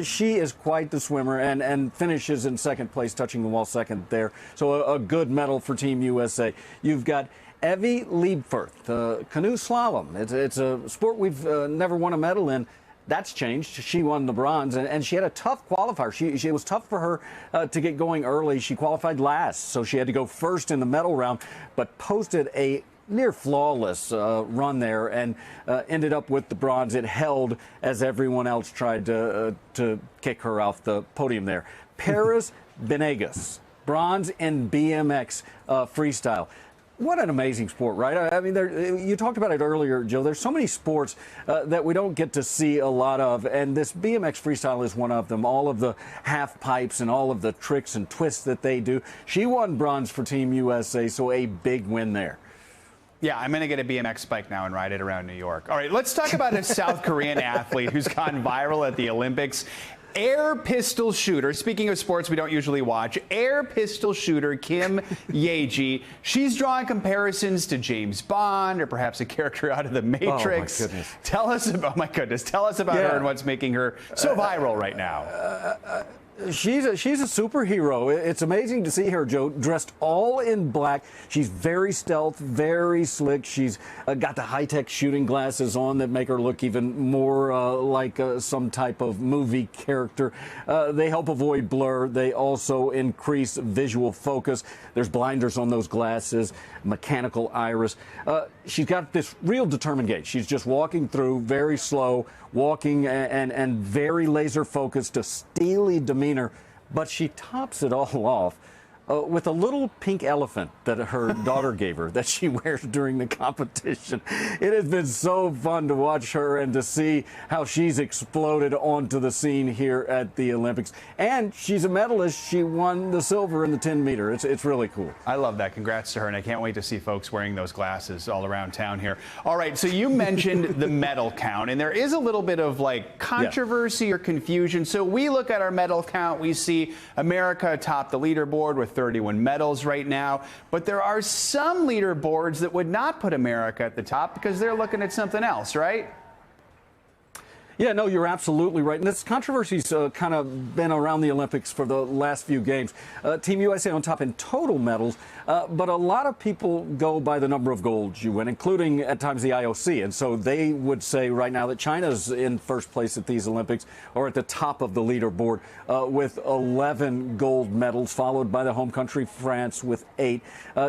She is quite the swimmer and finishes in second place, touching the wall second there. So a good medal for Team USA. You've got Evie Liebfirth, canoe slalom. It's a sport we've never won a medal in. That's changed. She won the bronze, and she had a tough qualifier. It was tough for her to get going early. She qualified last, so she had to go first in the medal round, but posted a near flawless run there and ended up with the bronze. It held as everyone else tried to kick her off the podium there. Paris Benegas, bronze in BMX freestyle. What an amazing sport, right? I mean, you talked about it earlier, Joe. There's so many sports that we don't get to see a lot of, and this BMX freestyle is one of them. All of the half pipes and all of the tricks and twists that they do. She won bronze for Team USA, so a big win there. Yeah, I'm going to get a BMX bike now and ride it around New York. All right, let's talk about a South Korean athlete who's gone viral at the Olympics. Air pistol shooter, speaking of sports we don't usually watch, air pistol shooter Kim Ye-ji. She's drawing comparisons to James Bond or perhaps a character out of The Matrix. Oh, my goodness. Tell us about her and what's making her so viral right now. She's a superhero. It's amazing to see her, Joe, dressed all in black. She's very stealth, very slick. She's got the high-tech shooting glasses on that make her look even more like some type of movie character. They help avoid blur. They also increase visual focus. There's blinders on those glasses, mechanical iris. She's got this real determined gait. She's just walking through very slow, walking and very laser focused, a steely demeanor, but she tops it all off with a little pink elephant that her daughter gave her that she wears during the competition. It has been so fun to watch her and to see how she's exploded onto the scene here at the Olympics. And she's a medalist. She won the silver in the 10-meter. It's really cool. I love that. Congrats to her, and I can't wait to see folks wearing those glasses all around town here. All right, so you mentioned the medal count, and there is a little bit of like controversy or confusion. So we look at our medal count, we see America atop the leaderboard with 31 medals right now, but there are some leaderboards that would not put America at the top because they're looking at something else, right? Yeah, no, you're absolutely right. And this controversy's kind of been around the Olympics for the last few games. Team USA on top in total medals, but a lot of people go by the number of golds you win, including at times the IOC. And so they would say right now that China's in first place at these Olympics, or at the top of the leaderboard with 11 gold medals, followed by the home country, France, with 8.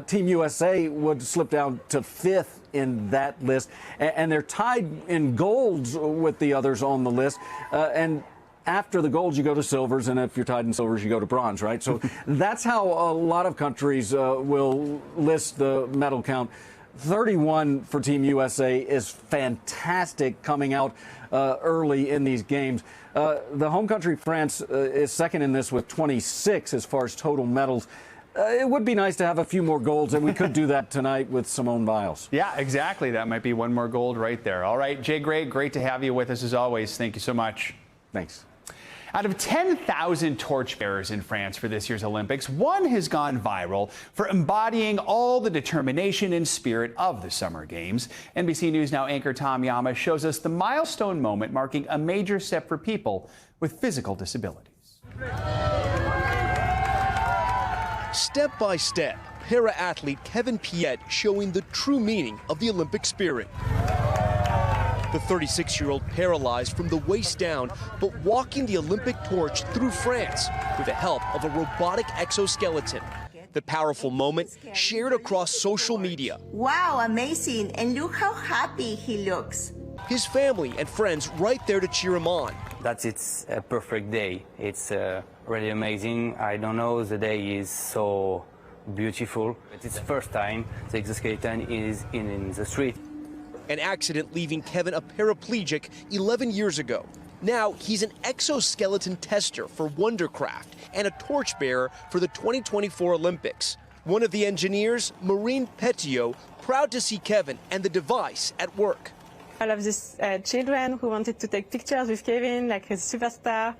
Team USA would slip down to 5th in that list, and they're tied in golds with the others on the list. And after the golds, you go to silvers, and if you're tied in silvers, you go to bronze, right? So that's how a lot of countries will list the medal count. 31 for Team USA is fantastic coming out early in these games. The home country, France, is second in this with 26 as far as total medals. It would be nice to have a few more golds, and we could do that tonight with Simone Biles. Yeah, exactly. That might be one more gold right there. All right, Jay Gray, great to have you with us as always. Thank you so much. Thanks. Out of 10,000 torchbearers in France for this year's Olympics, one has gone viral for embodying all the determination and spirit of the Summer Games. NBC News Now anchor Tom Yama shows us the milestone moment marking a major step for people with physical disabilities. Step by step, para-athlete Kevin Piet showing the true meaning of the Olympic spirit. The 36-year-old paralyzed from the waist down, but walking the Olympic torch through France with the help of a robotic exoskeleton. The powerful moment shared across social media. Wow, amazing, and look how happy he looks. His family and friends right there to cheer him on. It's a perfect day. It's really amazing. I don't know, the day is so beautiful. It's the first time the exoskeleton is in the street. An accident leaving Kevin a paraplegic 11 years ago. Now he's an exoskeleton tester for Wondercraft and a torchbearer for the 2024 Olympics. One of the engineers, Maureen Petiot, proud to see Kevin and the device at work. All of these children who wanted to take pictures with Kevin, like his superstar,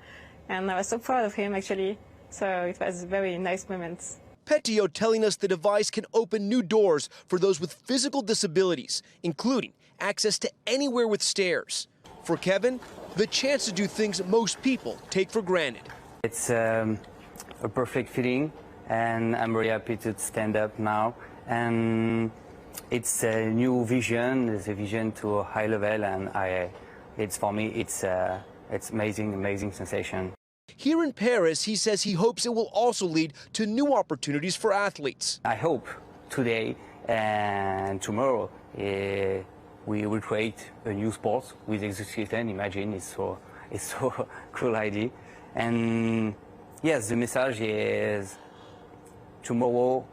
and I was so proud of him, actually. So it was a very nice moment. Petiot telling us the device can open new doors for those with physical disabilities, including access to anywhere with stairs. For Kevin, the chance to do things most people take for granted. It's a perfect feeling, and I'm very happy to stand up now. And it's a new vision. It's a vision to a high level, and it's for me, it's amazing sensation. Here in Paris, he says he hopes it will also lead to new opportunities for athletes. I hope today and tomorrow we will create a new sport with exoskeleton. Imagine, it's so cool idea. And yes, the message is tomorrow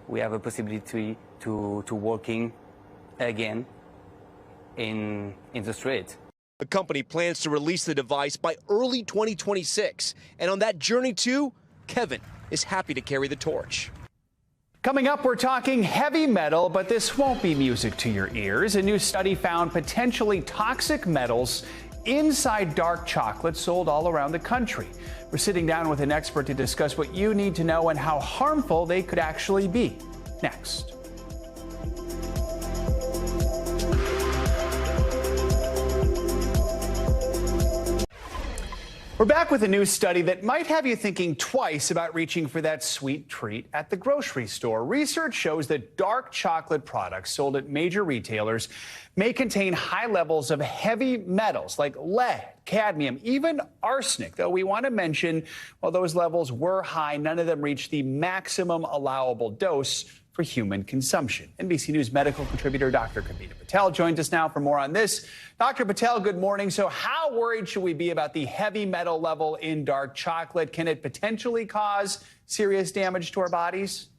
we have a possibility to walking again in the street. The company plans to release the device by early 2026. And on that journey too, Kevin is happy to carry the torch. Coming up, we're talking heavy metal, but this won't be music to your ears. A new study found potentially toxic metals inside dark chocolate sold all around the country. We're sitting down with an expert to discuss what you need to know and how harmful they could actually be. Next. We're back with a new study that might have you thinking twice about reaching for that sweet treat at the grocery store. Research shows that dark chocolate products sold at major retailers may contain high levels of heavy metals like lead, cadmium, even arsenic. Though we want to mention, while those levels were high, none of them reached the maximum allowable dose for human consumption. NBC News medical contributor Dr. Kavita Patel joins us now for more on this. Dr. Patel, good morning. So how worried should we be about the heavy metal level in dark chocolate? Can it potentially cause serious damage to our bodies?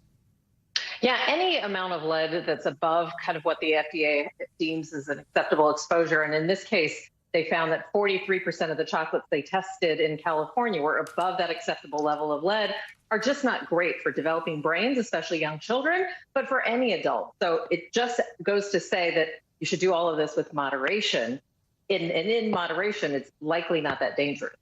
Yeah, any amount of lead that's above kind of what the FDA deems as an acceptable exposure. And in this case, they found that 43% of the chocolates they tested in California were above that acceptable level of lead, are just not great for developing brains, especially young children, but for any adult. So it just goes to say that you should do all of this with moderation. And in moderation, it's likely not that dangerous.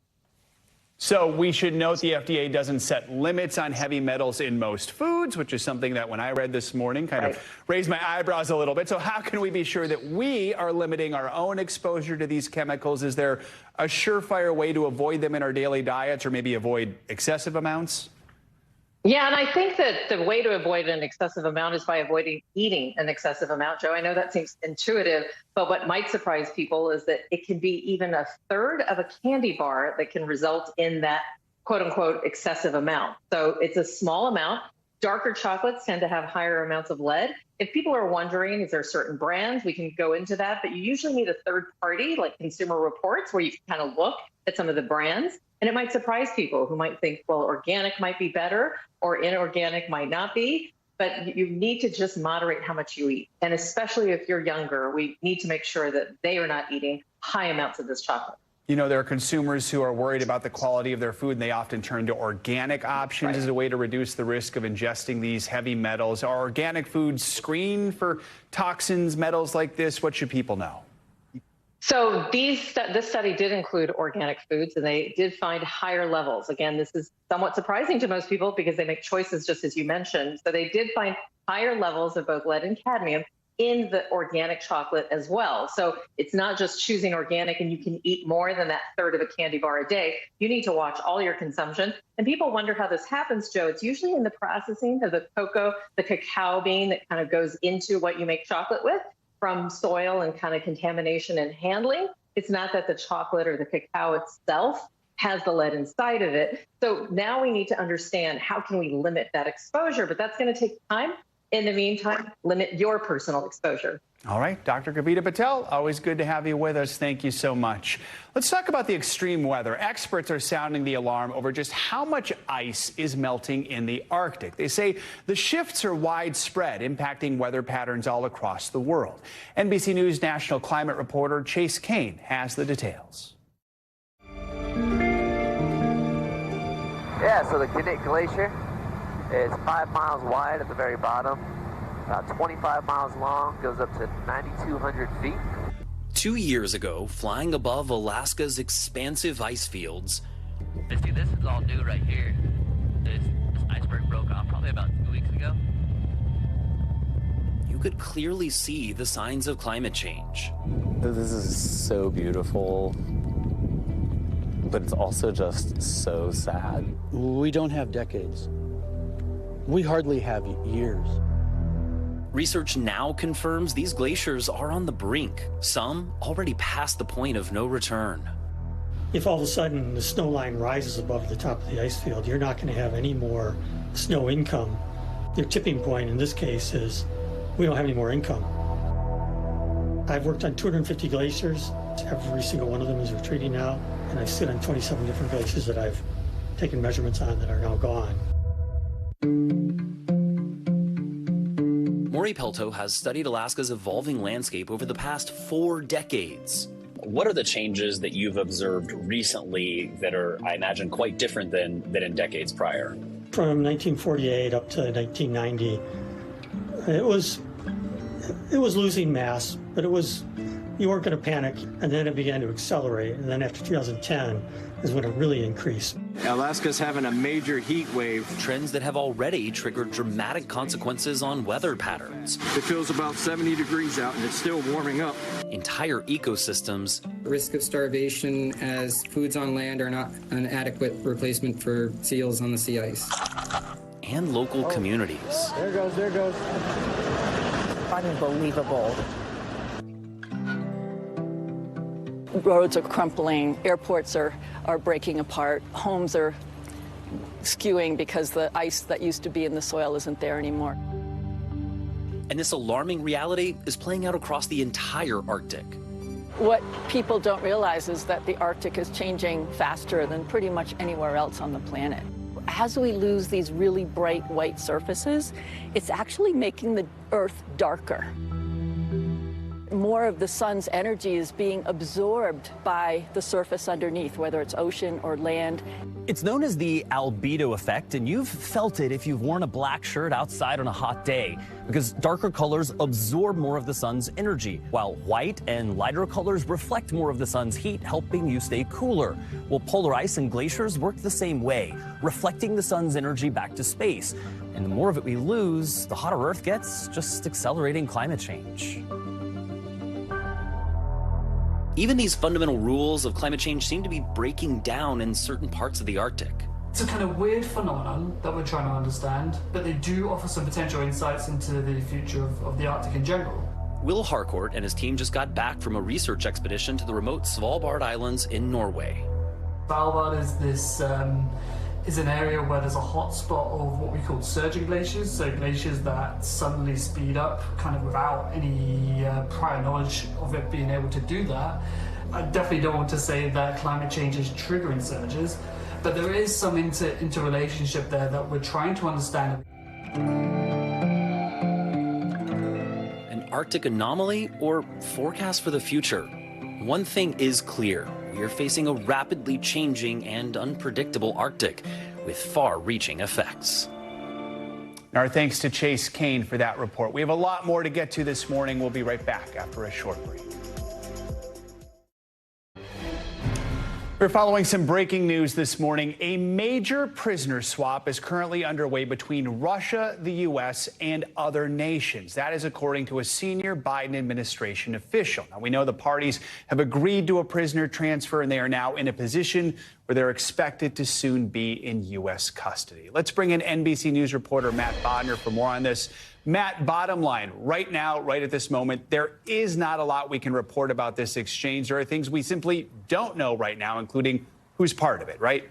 So we should note the FDA doesn't set limits on heavy metals in most foods, which is something that when I read this morning kind of raised my eyebrows a little bit. So how can we be sure that we are limiting our own exposure to these chemicals? Is there a surefire way to avoid them in our daily diets or maybe avoid excessive amounts? Yeah, and I think that the way to avoid an excessive amount is by avoiding eating an excessive amount, Joe. I know that seems intuitive, but what might surprise people is that it can be even a third of a candy bar that can result in that quote unquote excessive amount. So it's a small amount. Darker chocolates tend to have higher amounts of lead. If people are wondering, is there certain brands, we can go into that, but you usually need a third party like Consumer Reports where you can kind of look at some of the brands. And it might surprise people who might think, well, organic might be better or inorganic might not be, but you need to just moderate how much you eat. And especially if you're younger, we need to make sure that they are not eating high amounts of this chocolate. You know, there are consumers who are worried about the quality of their food, and they often turn to organic options as a way to reduce the risk of ingesting these heavy metals. Are organic foods screened for toxins, metals like this? What should people know? So this study did include organic foods, and they did find higher levels. Again, this is somewhat surprising to most people because they make choices just as you mentioned. So they did find higher levels of both lead and cadmium in the organic chocolate as well. So it's not just choosing organic and you can eat more than that third of a candy bar a day. You need to watch all your consumption. And people wonder how this happens, Joe. It's usually in the processing of the cocoa, the cacao bean that kind of goes into what you make chocolate with, from soil and kind of contamination and handling. It's not that the chocolate or the cacao itself has the lead inside of it. So now we need to understand how can we limit that exposure, but that's going to take time. In the meantime, limit your personal exposure. All right, Dr. Kavita Patel, always good to have you with us. Thank you so much. Let's talk about the extreme weather. Experts are sounding the alarm over just how much ice is melting in the Arctic. They say the shifts are widespread, impacting weather patterns all across the world. NBC News national climate reporter Chase Kane has the details. Yeah, so the Knik Glacier is 5 miles wide at the very bottom, about 25 miles long, goes up to 9,200 feet. 2 years ago, flying above Alaska's expansive ice fields. See, this is all new right here. This iceberg broke off probably about 2 weeks ago. You could clearly see the signs of climate change. This is so beautiful, but it's also just so sad. We don't have decades. We hardly have years. Research now confirms these glaciers are on the brink, some already past the point of no return. If all of a sudden the snow line rises above the top of the ice field, you're not going to have any more snow income. Your tipping point in this case is we don't have any more income. I've worked on 250 glaciers. Every single one of them is retreating now, and I've stood on 27 different glaciers that I've taken measurements on that are now gone. Maury Pelto has studied Alaska's evolving landscape over the past 4 decades. What are the changes that you've observed recently that are, I imagine, quite different than in decades prior? From 1948 up to 1990, it was losing mass, but you weren't going to panic, and then it began to accelerate, and then after 2010 is when it really increased. Alaska's having a major heat wave. Trends that have already triggered dramatic consequences on weather patterns. It feels about 70 degrees out and it's still warming up. Entire ecosystems. Risk of starvation as foods on land are not an adequate replacement for seals on the sea ice. And local communities. There it goes. Unbelievable. Roads are crumpling, airports are breaking apart, homes are skewing because the ice that used to be in the soil isn't there anymore. And this alarming reality is playing out across the entire Arctic. What people don't realize is that the Arctic is changing faster than pretty much anywhere else on the planet. As we lose these really bright white surfaces, it's actually making the Earth darker. More of the sun's energy is being absorbed by the surface underneath, whether it's ocean or land. It's known as the albedo effect, and you've felt it if you've worn a black shirt outside on a hot day, because darker colors absorb more of the sun's energy, while white and lighter colors reflect more of the sun's heat, helping you stay cooler. Well, polar ice and glaciers work the same way, reflecting the sun's energy back to space. And the more of it we lose, the hotter Earth gets, just accelerating climate change. Even these fundamental rules of climate change seem to be breaking down in certain parts of the Arctic. It's a kind of weird phenomenon that we're trying to understand, but they do offer some potential insights into the future of the Arctic in general. Will Harcourt and his team just got back from a research expedition to the remote Svalbard Islands in Norway. Svalbard is an area where there's a hot spot of what we call surging glaciers, so glaciers that suddenly speed up kind of without any prior knowledge of it being able to do that. I definitely don't want to say that climate change is triggering surges, but there is some interrelationship there that we're trying to understand. An Arctic anomaly or forecast for the future? One thing is clear. We are facing a rapidly changing and unpredictable Arctic with far-reaching effects. Our thanks to Chase Kane for that report. We have a lot more to get to this morning. We'll be right back after a short break. We're following some breaking news this morning. A major prisoner swap is currently underway between Russia, the U.S., and other nations. That is according to a senior Biden administration official. Now, we know the parties have agreed to a prisoner transfer, and they are now in a position where they're expected to soon be in U.S. custody. Let's bring in NBC News reporter Matt Bodner for more on this. Matt, bottom line, right now, right at this moment, there is not a lot we can report about this exchange. There are things we simply don't know right now, including who's part of it, right?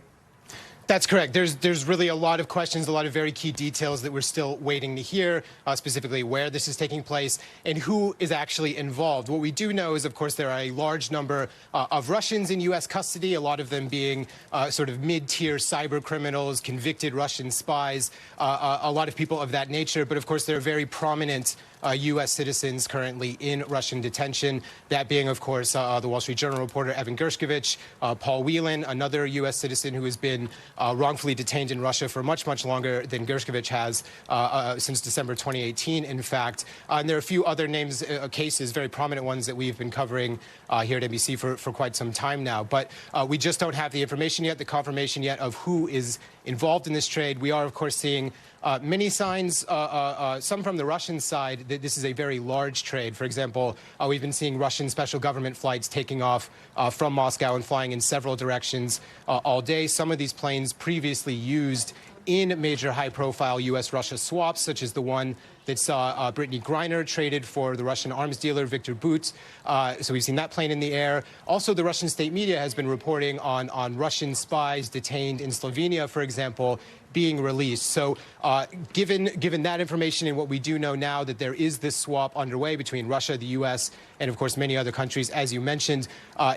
That's correct. There's really a lot of questions, a lot of very key details that we're still waiting to hear, specifically where this is taking place and who is actually involved. What we do know is, of course, there are a large number of Russians in U.S. custody, a lot of them being sort of mid-tier cyber criminals, convicted Russian spies, a lot of people of that nature. But, of course, there are very prominent U.S. citizens currently in Russian detention, that being, of course, the Wall Street Journal reporter Evan Gershkovich, Paul Whelan, another U.S. citizen who has been wrongfully detained in Russia for much, much longer than Gershkovich has, since December 2018, in fact. And there are a few other names, cases, very prominent ones that we've been covering here at NBC for quite some time now. But we just don't have the information yet, the confirmation yet of who is involved in this trade. We are, of course, seeing many signs, some from the Russian side, that this is a very large trade. For example, we've been seeing Russian special government flights taking off from Moscow and flying in several directions all day. Some of these planes previously used in major high-profile U.S.-Russia swaps, such as the one that saw Brittany Griner traded for the Russian arms dealer Viktor Bout. So we've seen that plane in the air. Also, the Russian state media has been reporting on Russian spies detained in Slovenia, for example, being released. So given that information and what we do know now, that there is this swap underway between Russia, the U.S., and, of course, many other countries, as you mentioned,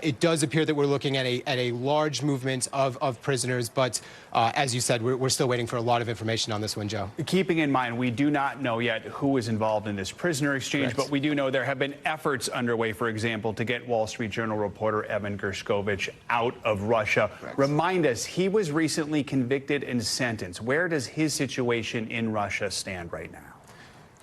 it does appear that we're looking at a large movement of prisoners. But as you said, we're still waiting for a lot of information on this one, Joe. Keeping in mind, we do not know yet who is involved in this prisoner exchange, Correct. but we do know there have been efforts underway, for example, to get Wall Street Journal reporter Evan Gershkovich out of Russia. Correct. Remind us, he was recently convicted and sentenced. Where does his situation in Russia stand right now?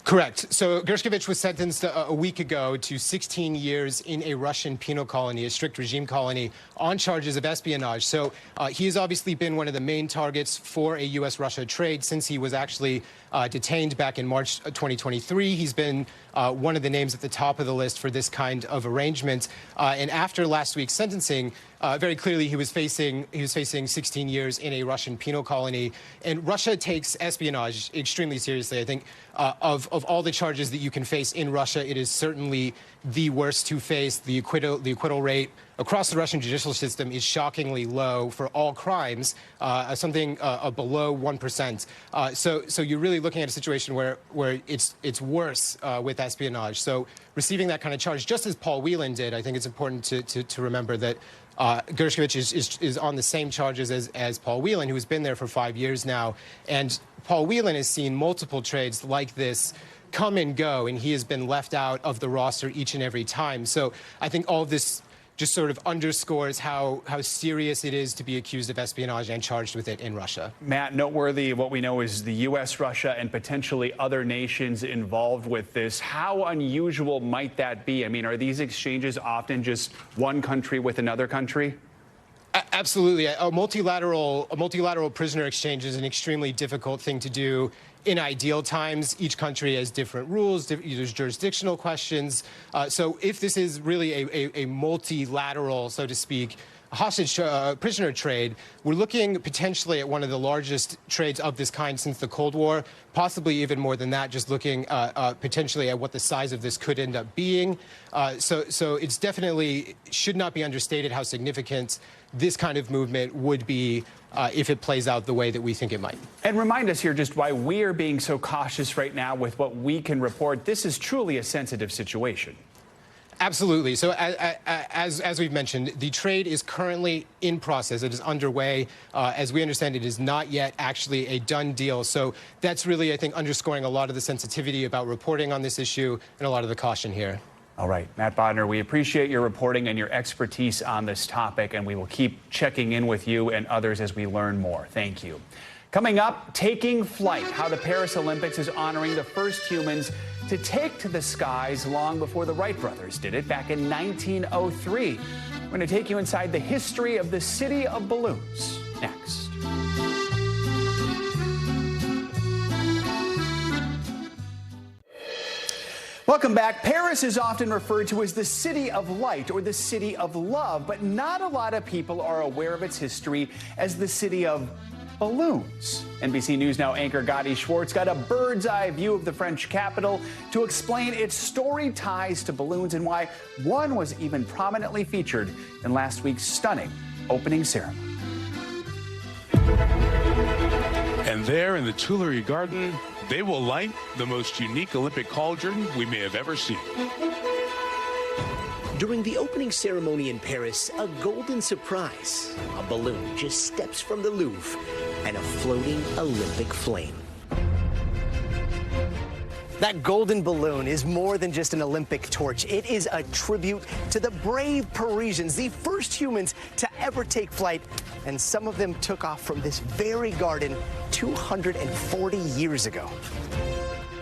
Correct. So Gershkovich was sentenced a week ago to 16 years in a Russian penal colony, a strict regime colony, on charges of espionage. So he has obviously been one of the main targets for a U.S.-Russia trade since he was actually detained back in March 2023. He's been one of the names at the top of the list for this kind of arrangement. And after last week's sentencing, very clearly he was facing 16 years in a Russian penal colony. And Russia takes espionage extremely seriously. I think of of all the charges that you can face in Russia, it is certainly the worst to face. The acquittal rate across the Russian judicial system is shockingly low for all crimes, something below 1%. So you're really looking at a situation where it's worse with espionage. So receiving that kind of charge, just as Paul Whelan did, I think it's important to remember that Gershkovich is on the same charges as Paul Whelan, who has been there for 5 years now. And Paul Whelan has seen multiple trades like this come and go, and he has been left out of the roster each and every time. So I think all of this just sort of underscores how serious it is to be accused of espionage and charged with it in Russia. Matt, noteworthy, what we know is the U.S., Russia, and potentially other nations involved with this. How unusual might that be? I mean, are these exchanges often just one country with another country? Absolutely. A multilateral prisoner exchange is an extremely difficult thing to do. In ideal times, each country has different rules, there's jurisdictional questions. So if this is really a multilateral, so to speak, hostage prisoner trade, we're looking potentially at one of the largest trades of this kind since the Cold War, possibly even more than that, just looking potentially at what the size of this could end up being. So it's definitely should not be understated how significant this kind of movement would be if it plays out the way that we think it might. And remind us here just why we are being so cautious right now with what we can report. This is truly a sensitive situation. Absolutely. So as we've mentioned, the trade is currently in process. It is underway. As we understand, it is not yet actually a done deal. So that's really, I think, underscoring a lot of the sensitivity about reporting on this issue and a lot of the caution here. All right, Matt Bodner, we appreciate your reporting and your expertise on this topic, and we will keep checking in with you and others as we learn more. Thank you. Coming up, taking flight, how the Paris Olympics is honoring the first humans to take to the skies long before the Wright brothers did it back in 1903. We're going to take you inside the history of the city of balloons next. Welcome back. Paris is often referred to as the city of light or the city of love, but not a lot of people are aware of its history as the city of balloons. NBC News Now anchor Gadi Schwartz got a bird's eye view of the French capital to explain its storied ties to balloons and why one was even prominently featured in last week's stunning opening ceremony. And there in the Tuileries Garden, they will light the most unique Olympic cauldron we may have ever seen. During the opening ceremony in Paris, a golden surprise. A balloon just steps from the Louvre and a floating Olympic flame. That golden balloon is more than just an Olympic torch. It is a tribute to the brave Parisians, the first humans to ever take flight. And some of them took off from this very garden 240 years ago.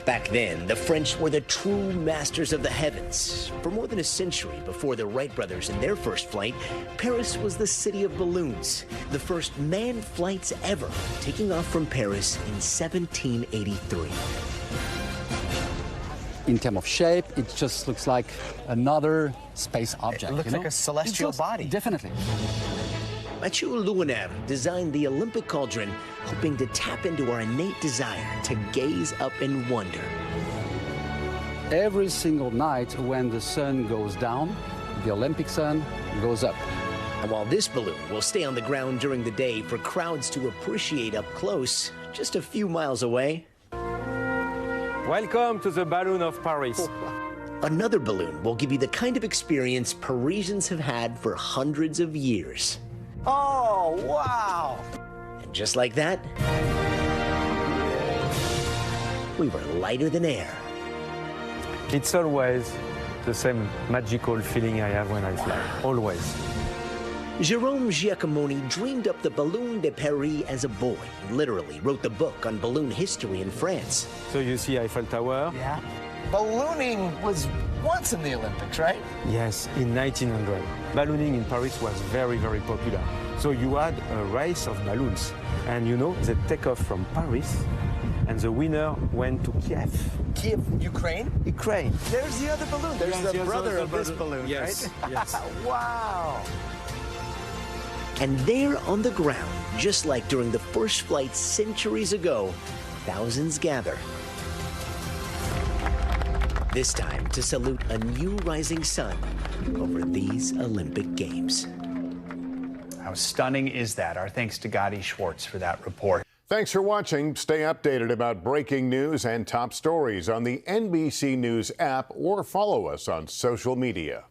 Back then, the French were the true masters of the heavens. For more than a century before the Wright brothers in their first flight, Paris was the city of balloons, the first manned flights ever, taking off from Paris in 1783. In terms of shape, it just looks like another space object. It looks like a celestial body. Definitely. Mathieu Louiner designed the Olympic cauldron, hoping to tap into our innate desire to gaze up in wonder. Every single night when the sun goes down, the Olympic sun goes up. And while this balloon will stay on the ground during the day for crowds to appreciate up close, just a few miles away. Welcome to the Balloon of Paris. Another balloon will give you the kind of experience Parisians have had for hundreds of years. Oh, wow! And just like that, we were lighter than air. It's always the same magical feeling I have when I fly, always. Jérôme Giacomoni dreamed up the Ballon de Paris as a boy and literally wrote the book on balloon history in France. So you see Eiffel Tower? Yeah. Ballooning was once in the Olympics, right? Yes, in 1900. Ballooning in Paris was very, very popular. So you had a race of balloons. And you know, they take off from Paris, and the winner went to Kiev. Kiev, Ukraine? Ukraine. There's the other balloon. There's the brother of this balloon, yes, right? Yes. Wow. And there on the ground, just like during the first flight centuries ago, thousands gather. this time to salute a new rising sun over these Olympic Games. How stunning is that? Our thanks to Gadi Schwartz for that report. Thanks for watching. Stay updated about breaking news and top stories on the NBC News app or follow us on social media.